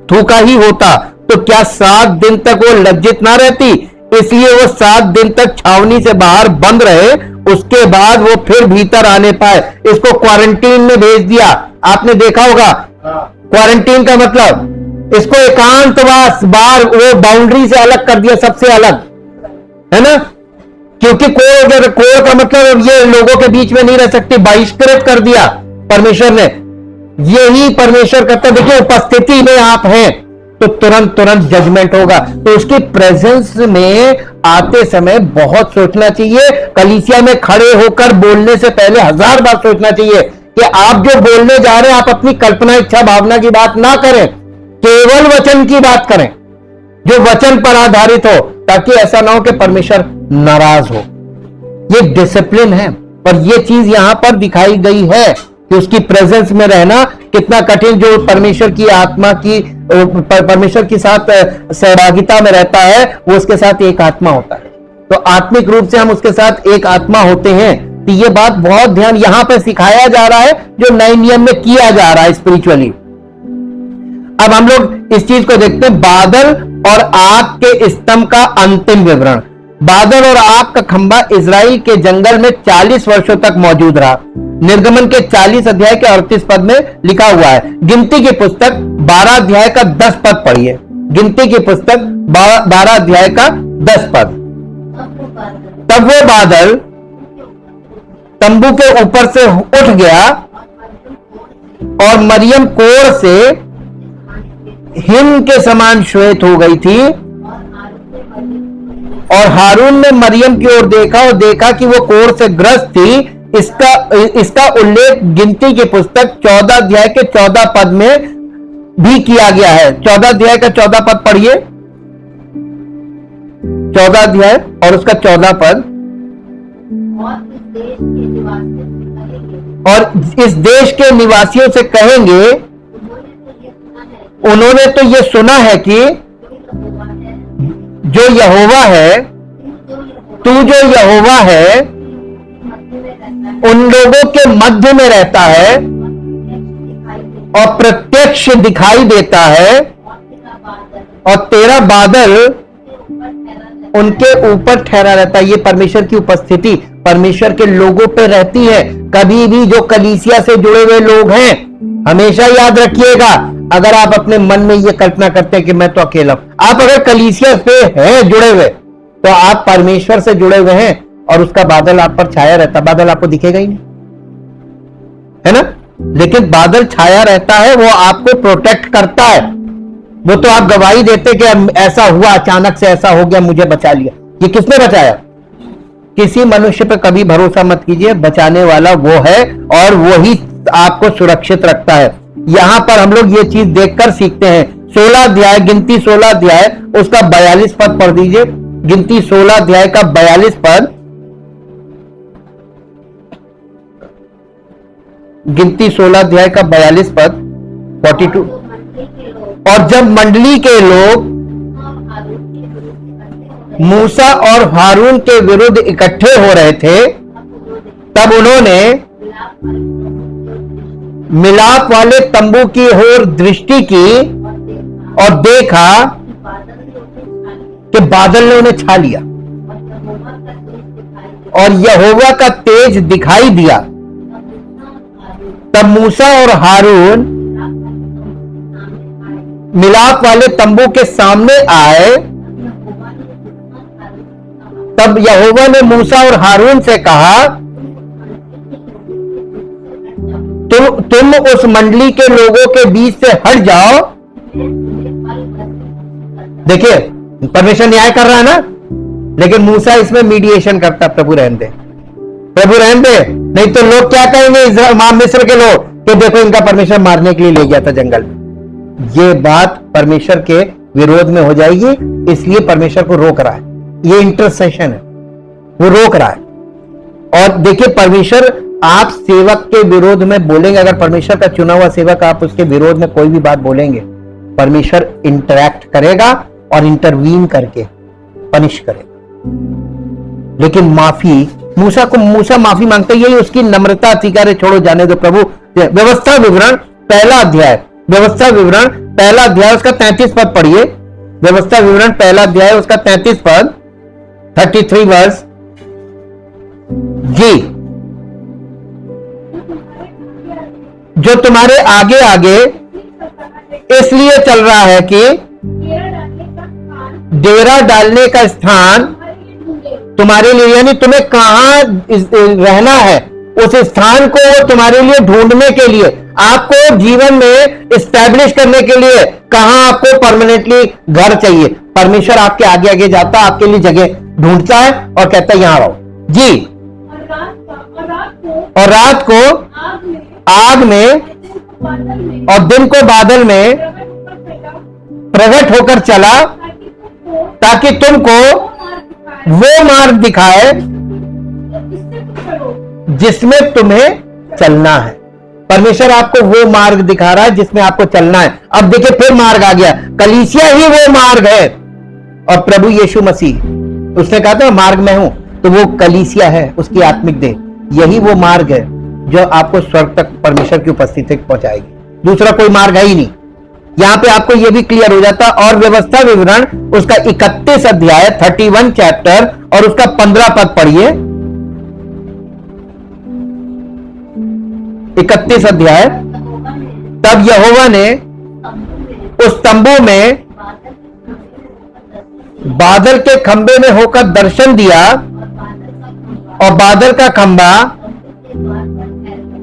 थूका ही होता तो क्या 7 दिन तक वो लज्जित ना रहती? इसलिए वो 7 दिन तक छावनी से बाहर बंद रहे, उसके बाद वो फिर भीतर आने पाए। इसको क्वारंटीन में भेज दिया। आपने देखा होगा क्वारंटीन का मतलब, इसको एकांतवास, बाहर वो बाउंड्री से अलग कर दिया, सबसे अलग, है ना? क्योंकि कोर का मतलब ये लोगों के बीच में नहीं रह सकती, बहिष्कृत कर दिया परमेश्वर ने। यही परमेश्वर करता। देखिए, उपस्थिति में आप हैं तो तुरंत जजमेंट होगा। तो उसकी प्रेजेंस में आते समय बहुत सोचना चाहिए। कलीसिया में खड़े होकर बोलने से पहले 1000 बार सोचना चाहिए कि आप जो बोलने जा रहे हैं, आप अपनी कल्पना, इच्छा, भावना की बात ना करें, केवल वचन की बात करें जो वचन पर आधारित हो, ताकि ऐसा ना हो कि परमेश्वर नाराज हो। ये डिसिप्लिन है। पर ये चीज यहां पर दिखाई गई है कि उसकी प्रेजेंस में रहना कितना कठिन। जो परमेश्वर की आत्मा की, परमेश्वर के साथ सहभागिता में रहता है, वो उसके साथ एक आत्मा होता है। तो आत्मिक रूप से हम उसके साथ एक आत्मा होते हैं। तो ये बात बहुत ध्यान यहां पर सिखाया जा रहा है, जो नए नियम में किया जा रहा है स्पिरिचुअली। अब हम लोग इस चीज को देखते हैं, बादल और आग के स्तंभ का अंतिम विवरण। बादल और आग का खंभा इजराइल के जंगल में 40 वर्षों तक मौजूद रहा। निर्गमन के 40 अध्याय के 38 पद में लिखा हुआ है। गिनती की पुस्तक 12 अध्याय का 10 पद पढ़िए। गिनती की पुस्तक 12 अध्याय का 10 पद। तब वो बादल तंबू के ऊपर से उठ गया और मरियम कोढ़ से हिम के समान श्वेत हो गई थी, और हारून ने मरियम की ओर देखा और देखा कि वो कोढ़ से ग्रस्त थी। इसका उल्लेख गिनती की पुस्तक 14 अध्याय के 14 पद में भी किया गया है। 14 अध्याय का 14 पद पढ़िए। 14 अध्याय और उसका 14 पद। और इस देश के निवासियों से कहेंगे, उन्होंने तो ये सुना है कि जो यहोवा है, तू जो यहोवा है उन लोगों के मध्य में रहता है और प्रत्यक्ष दिखाई देता है, और तेरा बादल उनके ऊपर ठहरा रहता है। ये परमेश्वर की उपस्थिति परमेश्वर के लोगों पे रहती है। कभी भी जो कलीसिया से जुड़े हुए लोग हैं, हमेशा याद रखिएगा, अगर आप अपने मन में ये कल्पना करते हैं कि मैं तो अकेला हूं, आप अगर कलीसिया से हैं जुड़े हुए, तो आप परमेश्वर से जुड़े हुए हैं और उसका बादल आप पर छाया रहता। बादल आपको दिखेगा ही नहीं, है ना, लेकिन बादल छाया रहता है, वो आपको प्रोटेक्ट करता है। वो तो आप गवाही देते कि ऐसा हुआ, अचानक से ऐसा हो गया, मुझे बचा लिया। ये किसने बचाया? किसी मनुष्य पे कभी भरोसा मत कीजिए, बचाने वाला वो है और वो ही आपको सुरक्षित रखता है। यहां पर हम लोग ये चीज देखकर सीखते हैं। 16 अध्याय, गिनती 16 अध्याय उसका 42 पद पढ़ दीजिए। गिनती 16 अध्याय का 42 पद। गिनती 16 अध्याय का 42 पद 42। और जब मंडली के लोग मूसा और हारून के विरुद्ध इकट्ठे हो रहे थे, तब उन्होंने मिलाप वाले तंबू की ओर दृष्टि की और देखा कि बादल ने उन्हें छा लिया और यहोवा का तेज दिखाई दिया। तब मूसा और हारून मिलाप वाले तंबू के सामने आए। तब यहोवा ने मूसा और हारून से कहा, तुम उस मंडली के लोगों के बीच से हट जाओ। देखिए, परमेश्वर न्याय कर रहा है ना, लेकिन मूसा इसमें मीडिएशन करता, प्रभु रहने दे, प्रभु रहने दे, नहीं तो लोग क्या कहेंगे, मिस्र के लोग, कि देखो इनका परमेश्वर मारने के लिए ले गया था जंगल में। ये बात परमेश्वर के विरोध में हो जाएगी, इसलिए परमेश्वर को रोक रहा है। ये इंटरसेशन है, वो रोक रहा है। और देखिए, परमेश्वर आप सेवक के विरोध में बोलेंगे, अगर परमेश्वर का चुना हुआ सेवक आप उसके विरोध में कोई भी बात बोलेंगे, परमेश्वर इंटरैक्ट करेगा और इंटरवीन करके पनिश करेगा। लेकिन मूसा माफी मांगते, यही उसकी नम्रता थी, कह रहे छोड़ो, जाने दो प्रभु। व्यवस्था विवरण पहला अध्याय, व्यवस्था विवरण पहला अध्याय उसका 33 पद पढ़िए। व्यवस्था विवरण पहला अध्याय उसका 33 पद 33 वर्ष। जी, जो तुम्हारे आगे आगे इसलिए चल रहा है कि डेरा डालने का स्थान तुम्हारे लिए, यानी तुम्हें कहां रहना है, उस स्थान को वो तुम्हारे लिए ढूंढने के लिए, आपको जीवन में इस्टेब्लिश करने के लिए कहां आपको परमानेंटली घर चाहिए। परमेश्वर आपके आगे आगे जाता, आपके लिए जगह ढूंढता है और कहता है यहां रहो। जी, और रात को आग में और दिन को बादल में प्रकट होकर चला, ताकि तुमको वो मार्ग दिखाए जिसमें तुम्हें चलना है। परमेश्वर आपको वो मार्ग दिखा रहा है जिसमें आपको चलना है। अब देखिए, फिर मार्ग आ गया, कलीसिया ही वो मार्ग है। और प्रभु यीशु मसीह, उसने कहा था मार्ग में हूं, तो वो कलीसिया है, उसकी आत्मिक देह। यही वो मार्ग है जो आपको स्वर्ग तक परमेश्वर की उपस्थिति तक पहुंचाएगी। दूसरा कोई मार्ग है ही नहीं। यहां पे आपको यह भी क्लियर हो जाता। और व्यवस्था विवरण उसका 31 अध्याय 31 चैप्टर और उसका 15 पद पढ़िए। 31 अध्याय। तब यहोवा ने उस तंबू में बादल के खंबे में होकर दर्शन दिया और बादल का खंबा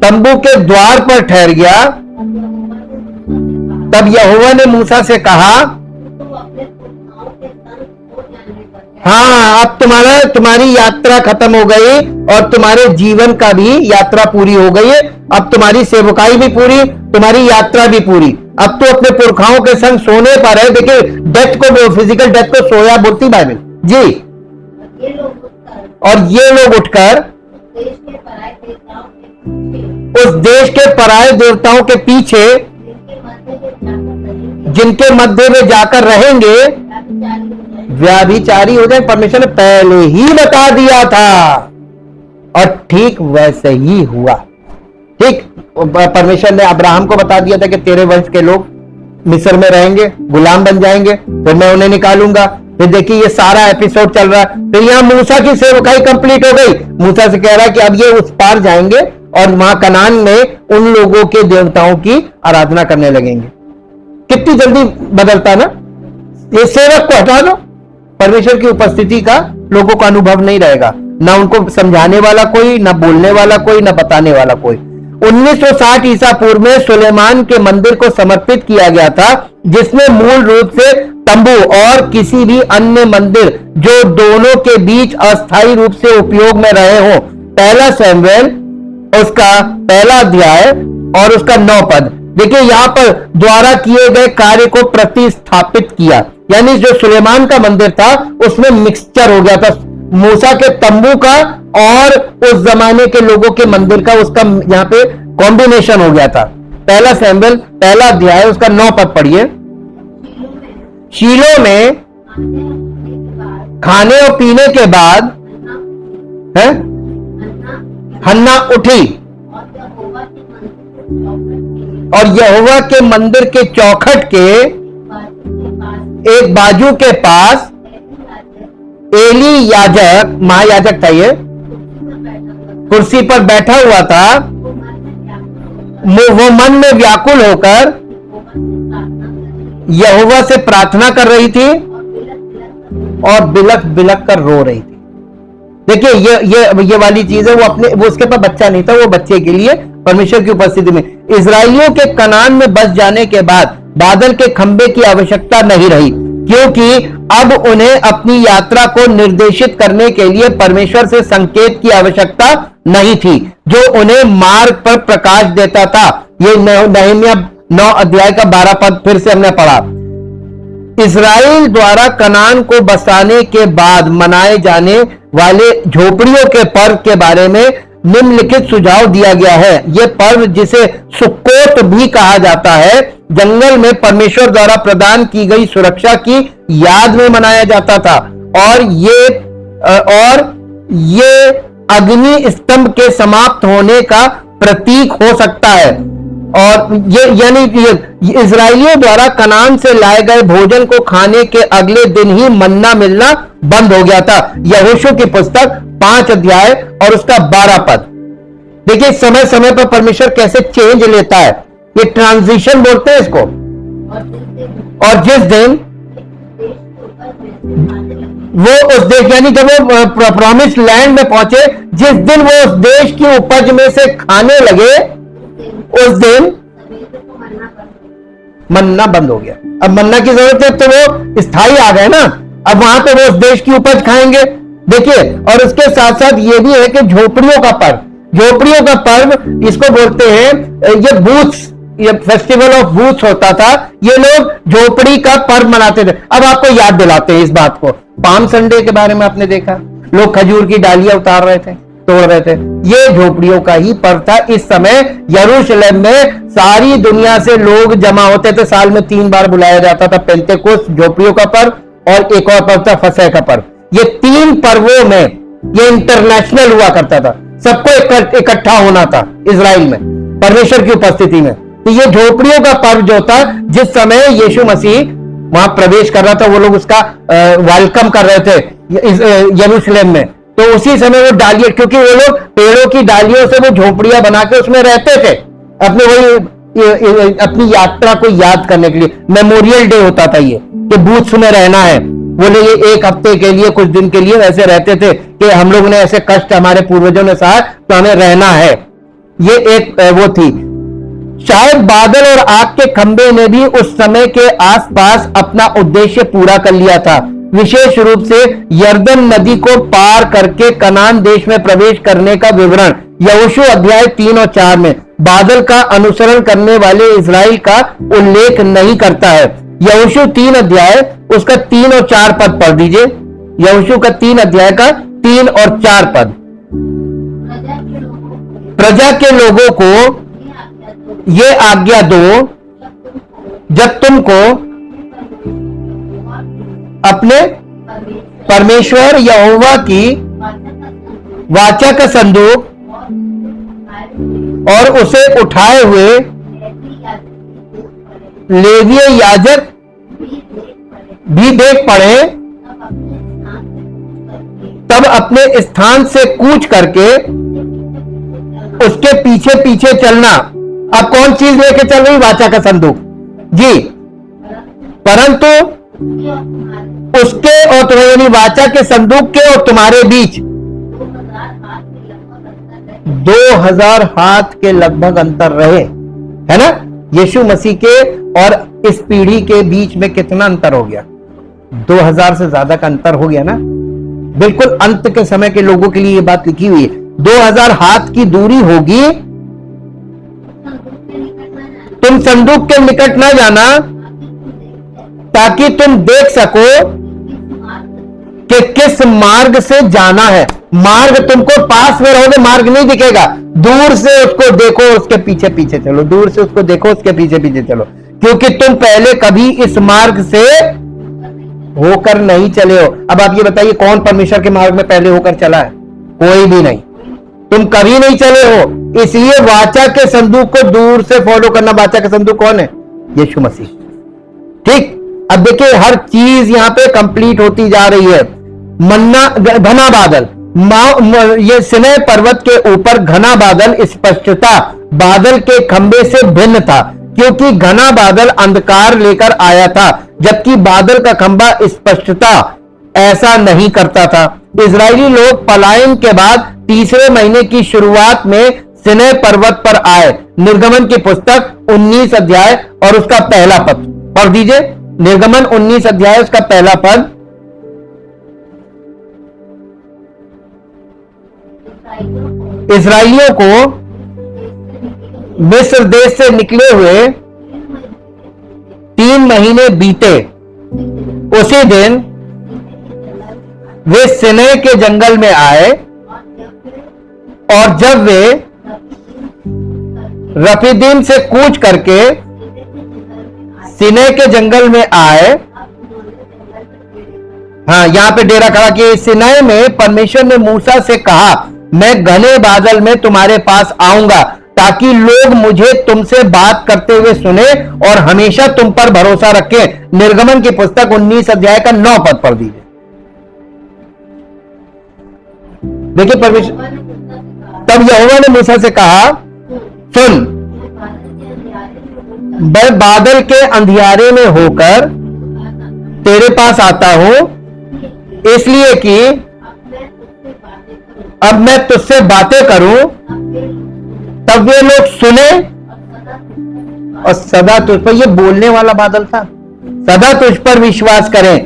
तंबू के द्वार पर ठहर गया। तब यहोवा ने मूसा से कहा, हाँ, अब तुम्हारी यात्रा खत्म हो गई और तुम्हारे जीवन का भी यात्रा पूरी हो गई है। अब तुम्हारी सेवकाई भी पूरी, तुम्हारी यात्रा भी पूरी। अब तो अपने पुरखाओं के संग सोने पर है। देखिए, डेथ को, फिजिकल डेथ को सोया बोलती बाइबल जी। और ये लोग उठकर उस देश के पराये देवताओं के पीछे, जिनके मध्य में जाकर रहेंगे, व्याभिचारी हो जाए। परमेश्वर ने पहले ही बता दिया था और ठीक वैसे ही हुआ। ठीक, परमेश्वर ने अब्राहम को बता दिया था कि तेरे वंश के लोग मिस्र में रहेंगे, गुलाम बन जाएंगे, फिर मैं उन्हें निकालूंगा। फिर देखिए ये सारा एपिसोड चल रहा है। फिर यहां मूसा की सेवकाई कंप्लीट हो गई। मूसा से कह रहा है कि अब ये उस पार जाएंगे और वहां कनान में उन लोगों के देवताओं की आराधना करने लगेंगे। कितनी जल्दी बदलता ना। ये सेवक को हटा दो, परमेश्वर की उपस्थिति का लोगों को अनुभव नहीं रहेगा। ना उनको समझाने वाला कोई, ना बोलने वाला कोई, ना बताने वाला कोई। 1960 ईसा पूर्व में सुलेमान के मंदिर को समर्पित किया गया था, जिसमें मूल रूप से तंबू और किसी भी अन्य मंदिर जो दोनों के बीच अस्थायी रूप से उपयोग में रहे हो। पहला शमूएल उसका 1 अध्याय और उसका 9 पद। देखिए यहां पर द्वारा किए गए कार्य को प्रतिस्थापित किया, यानी जो सुलेमान का मंदिर था उसमें मिक्सचर हो गया था मूसा के तंबू का और उस जमाने के लोगों के मंदिर का, उसका यहां पे कॉम्बिनेशन हो गया था। 1 शमूएल 1 अध्याय उसका 9 पद पढ़िए। शीलो में खाने और पीने के बाद है हन्ना उठी और यहोवा के मंदिर के चौखट के एक बाजू के पास एली याजक, महायाजक था ये, कुर्सी पर बैठा हुआ था। वो मन में व्याकुल होकर यहोवा से प्रार्थना कर रही थी और बिलक बिलक कर रो रही थी। देखिए ये वाली चीज है। वो उसके पास बच्चा नहीं था, वो बच्चे के लिए परमेश्वर की उपस्थिति में इजरायलियों के कनान में बस जाने के बाद बादल के खंबे की आवश्यकता नहीं रही, क्योंकि अब उन्हें अपनी यात्रा को निर्देशित करने के लिए परमेश्वर से संकेत की आवश्यकता नहीं थी, जो उन्हें मार्ग पर प्रकाश देता था। ये नहम्याह 9 अध्याय का 12 पद फिर से हमने पढ़ा। इजराइल द्वारा कनान को बसाने के बाद मनाए जाने वाले झोपड़ियों के पर्व के बारे में निम्नलिखित सुझाव दिया गया है। यह पर्व, जिसे सुक्कोत भी कहा जाता है, जंगल में परमेश्वर द्वारा प्रदान की गई सुरक्षा की याद में मनाया जाता था और ये अग्नि स्तंभ के समाप्त होने का प्रतीक हो सकता है। और ये यानी इजरायलियों द्वारा कनान से लाए गए भोजन को खाने के अगले दिन ही मन्ना मिलना बंद हो गया था। यहोशू की पुस्तक 5 अध्याय और उसका 12 पद। देखिए समय समय पर परमेश्वर कैसे चेंज लेता है। ये ट्रांजिशन बोलते हैं इसको। और जिस दिन वो उस देश, यानी जब वो प्रॉमिस्ड लैंड में पहुंचे, जिस दिन वो उस देश की उपज में से खाने लगे, उस दिन मन्ना बंद हो गया। अब मन्ना की जरूरत है तो वो स्थायी आ गए ना। अब वहां पे वो उस देश की उपज खाएंगे। देखिए, और उसके साथ साथ ये भी है कि झोपड़ियों का पर्व इसको बोलते हैं, ये बूथ्स, ये फेस्टिवल ऑफ बूथ्स होता था। ये लोग झोपड़ी का पर्व मनाते थे। अब आपको याद दिलाते हैं इस बात को। पाम संडे के बारे में आपने देखा, लोग खजूर की डालियां उतार रहे थे, तोड़ रहे थे। ये झोपड़ियों का ही पर्व था। इस समय यरूशलेम में सारी दुनिया से लोग जमा होते थे। साल में 3 बार बुलाया जाता था, पेंतेकोस्त, झोपड़ियों का पर्व और एक और पर्व था फसह का पर्व। ये 3 पर्वों में ये इंटरनेशनल हुआ करता था। सबको इकट्ठा होना था इजराइल में परमेश्वर की उपस्थिति में। तो ये झोपड़ियों का पर्व जो था, जिस समय यीशु मसीह वहां प्रवेश कर रहा था, वो लोग उसका वेलकम कर रहे थे यरूशलेम में, तो उसी समय वो डालियां, क्योंकि वो लोग पेड़ों की डालियों से वो झोपड़ियां बना के उसमें रहते थे अपने वही अपनी यात्रा को याद करने के लिए। मेमोरियल डे होता था ये, कि बूथ्स में रहना है। वो लोग ये एक हफ्ते के लिए, कुछ दिन के लिए वैसे रहते थे कि हम लोग ने ऐसे कष्ट हमारे पूर्वजों ने सहा, तो हमें रहना है। ये एक वो थी। शायद बादल और आग के खंबे ने भी उस समय के आसपास अपना उद्देश्य पूरा कर लिया था। विशेष रूप से यरदन नदी को पार करके कनान देश में प्रवेश करने का विवरण यहोशू अध्याय 3 और 4 में बादल का अनुसरण करने वाले इजराइल का उल्लेख नहीं करता है। यहोशू 3 अध्याय उसका 3 और 4 पद पढ़ दीजिए। यहोशू का 3 अध्याय का 3 और 4 पद। प्रजा के लोगों को ये आज्ञा दो, जब तुमको अपने परमेश्वर यहोवा की वाचा का संदूक और उसे उठाए हुए लेवीय याजक भी देख पड़े, तब अपने स्थान से कूच करके उसके पीछे पीछे चलना। अब कौन चीज लेके चल रही? वाचा का संदूक जी। परंतु उसके और तुम्हारे, यानी वाचा के संदूक के और तुम्हारे बीच 2000 हाथ के लगभग अंतर रहे, है ना। यीशु मसीह के और इस पीढ़ी के बीच में कितना अंतर हो गया? 2000 से ज्यादा का अंतर हो गया ना। बिल्कुल अंत के समय के लोगों के लिए ये बात लिखी हुई है। 2000 हाथ की दूरी होगी। तुम संदूक के निकट ना जाना, ताकि तुम देख सको कि किस मार्ग से जाना है। मार्ग तुमको पास में रहोगे, मार्ग नहीं दिखेगा। दूर से उसको देखो, उसके पीछे पीछे चलो। दूर से उसको देखो, उसके पीछे पीछे चलो, क्योंकि तुम पहले कभी इस मार्ग से होकर नहीं चले हो। अब आप ये बताइए, कौन परमेश्वर के मार्ग में पहले होकर चला है? कोई भी नहीं। तुम कभी नहीं चले हो। इसलिए वाचा के संदूक को दूर से फॉलो करना। वाचा का संदूक कौन है? यीशु मसीह। ठीक। अब देखिए, हर चीज यहां पे कंप्लीट होती जा रही है। मन्ना, घना बादल, ये सिनै पर्वत के ऊपर घना बादल स्पष्टता बादल के खंबे से भिन्न था, क्योंकि घना बादल अंधकार लेकर आया था, जबकि बादल का खंबा स्पष्टता ऐसा नहीं करता था। इजरायली लोग पलायन के बाद तीसरे महीने की शुरुआत में सिनै पर्वत पर आए। निर्गमन की पुस्तक 19 अध्याय और उसका पहला पद पढ़ दीजिए। निर्गमन 19 अध्याय उसका पहला पद। इजराइलियों को मिस्र देश से निकले हुए 3 महीने बीते। उसी दिन वे सिनै के जंगल में आए, और जब वे रफीदीम से कूच करके सिनै के जंगल में आए, हाँ, यहां पे डेरा खड़ा कि सिनै में परमेश्वर ने मूसा से कहा, मैं घने बादल में तुम्हारे पास आऊंगा, ताकि लोग मुझे तुमसे बात करते हुए सुने और हमेशा तुम पर भरोसा रखें। निर्गमन की पुस्तक 19 अध्याय का 9 पद पढ़ दीजिए। देखिए, परमेश्वर, तब यहोवा ने मूसा से कहा, सुन, मैं बादल के अंधियारे में होकर तेरे पास आता हूं, इसलिए कि अब मैं तुझसे बातें करूं, तब वे लोग सुने और सदा तुझ पर, ये बोलने वाला बादल था, सदा तुझ पर विश्वास करें।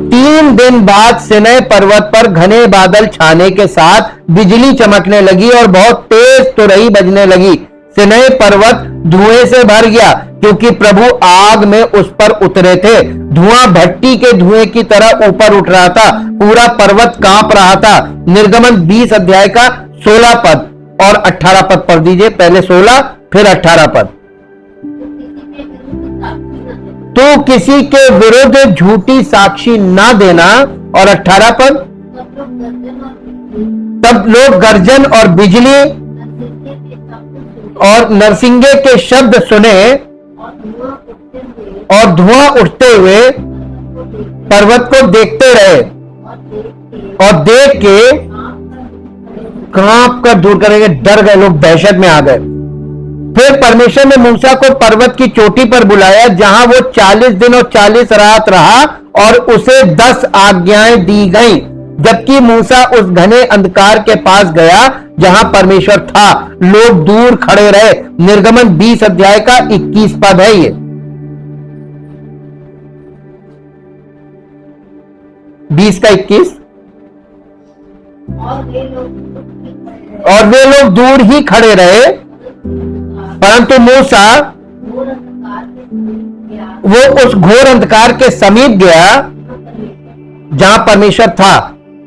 3 दिन बाद सिनै पर्वत पर घने बादल छाने के साथ बिजली चमकने लगी और बहुत तेज तुरही बजने लगी। सिनै पर्वत धुएं से भर गया, क्योंकि प्रभु आग में उस पर उतरे थे। धुआं भट्टी के धुएं की तरह ऊपर उठ रहा था, पूरा पर्वत कांप रहा था। निर्गमन 20 अध्याय का 16 पद और 18 पद पढ़ दीजिए। पहले 16 फिर 18 पद। तो किसी के विरुद्ध झूठी साक्षी ना देना। और 18 पद, तब लोग गर्जन और बिजली और नरसिंगे के शब्द सुने और धुआं उठते हुए पर्वत को देखते रहे और देख के कांप कर दूर करेंगे, डर गए लोग, दहशत में आ गए। फिर परमेश्वर ने मूसा को पर्वत की चोटी पर बुलाया जहां वो 40 दिन और 40 रात रहा और उसे 10 आज्ञाएं दी गईं। जबकि मूसा उस घने अंधकार के पास गया जहां परमेश्वर था, लोग दूर खड़े रहे। निर्गमन 20 अध्याय का 21 पद है ये। 20 का 21। और वे लोग दूर ही खड़े रहे, परंतु मूसा वो उस घोर अंधकार के समीप गया जहां परमेश्वर था।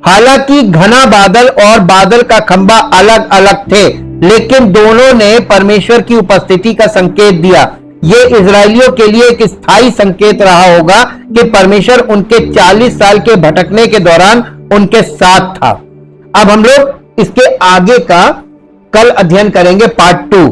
हालांकि घना बादल और बादल का खंबा अलग अलग थे, लेकिन दोनों ने परमेश्वर की उपस्थिति का संकेत दिया। ये इजरायलियों के लिए एक स्थायी संकेत रहा होगा कि परमेश्वर उनके 40 साल के भटकने के दौरान उनके साथ था। अब हम लोग इसके आगे का कल अध्ययन करेंगे, पार्ट 2।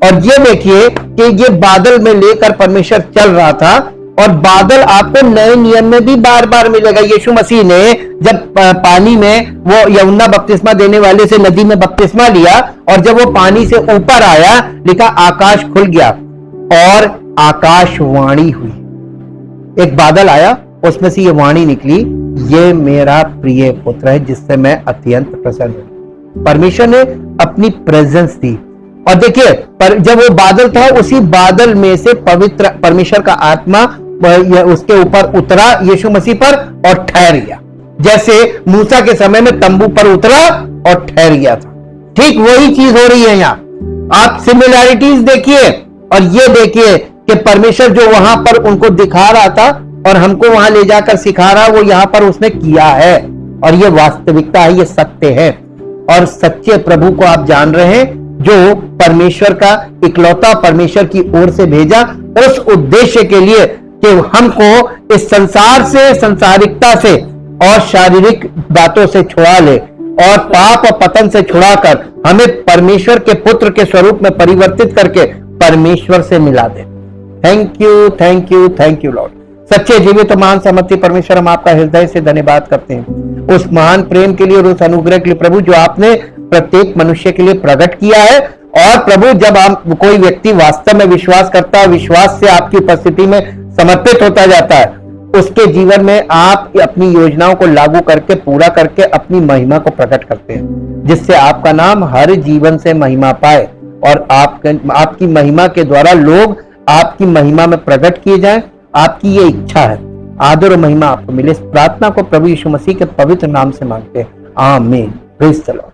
और ये देखिए कि ये बादल में लेकर परमेश्वर चल रहा था, और बादल आपको नए नियम में भी बार बार मिलेगा। यीशु मसीह ने जब पानी में वो यूहन्ना बपतिस्मा देने वाले से नदी में बपतिस्मा लिया, और जब वो पानी से ऊपर आया, लिखा आकाश खुल गया और आकाशवाणी हुई। एक बादल आया, उसमें से ये वाणी निकली, ये मेरा प्रिय पुत्र है जिससे मैं अत्यंत प्रसन्न हूं। परमेश्वर ने अपनी प्रेजेंस दी। और देखिए, पर जब वो बादल था, उसी बादल में से पवित्र परमेश्वर का आत्मा उसके ऊपर उतरा, यीशु मसीह पर, और ठहर गया। जैसे मूसा के समय में तंबू पर उतरा और ठहर गया था, ठीक वही चीज हो रही है यहां। आप सिमिलैरिटीज देखिए, और ये देखिए कि परमेश्वर जो वहां पर उनको दिखा रहा था और हमको वहां ले जाकर सिखा रहा, वो यहां पर उसने किया है। और ये वास्तविकता है, ये सत्य है। और सच्चे प्रभु को आप जान रहे हैं, जो परमेश्वर का इकलौता परमेश्वर की ओर से भेजा, उस उद्देश्य के लिए कि हमको इस संसार से, संसारिकता से और शारीरिक बातों से छुड़ा ले, और पाप और पतन से छुड़ाकर हमें परमेश्वर के पुत्र के स्वरूप में परिवर्तित करके परमेश्वर से मिला दे। Thank you, thank you, thank you lord. सच्चे जीवित तो महान सामर्थी परमेश्वर, हम आपका हृदय से धन्यवाद करते हैं उस महान प्रेम के लिए और उस अनुग्रह के लिए प्रभु, जो आपने प्रत्येक मनुष्य के लिए प्रकट किया है। और प्रभु, जब आप कोई व्यक्ति वास्तव में विश्वास करता है, विश्वास से आपकी उपस्थिति में समर्पित होता जाता है, उसके जीवन में आप अपनी योजनाओं को लागू करके, पूरा करके अपनी महिमा को प्रकट करते हैं, जिससे आपका नाम हर जीवन से महिमा पाए, और आपकी महिमा के द्वारा लोग आपकी महिमा में प्रकट किए जाएं। आपकी ये इच्छा है। आदर और महिमा आपको मिले। इस प्रार्थना को प्रभु यीशु मसीह के पवित्र नाम से मांगते हैं, आमीन। Praise the Lord.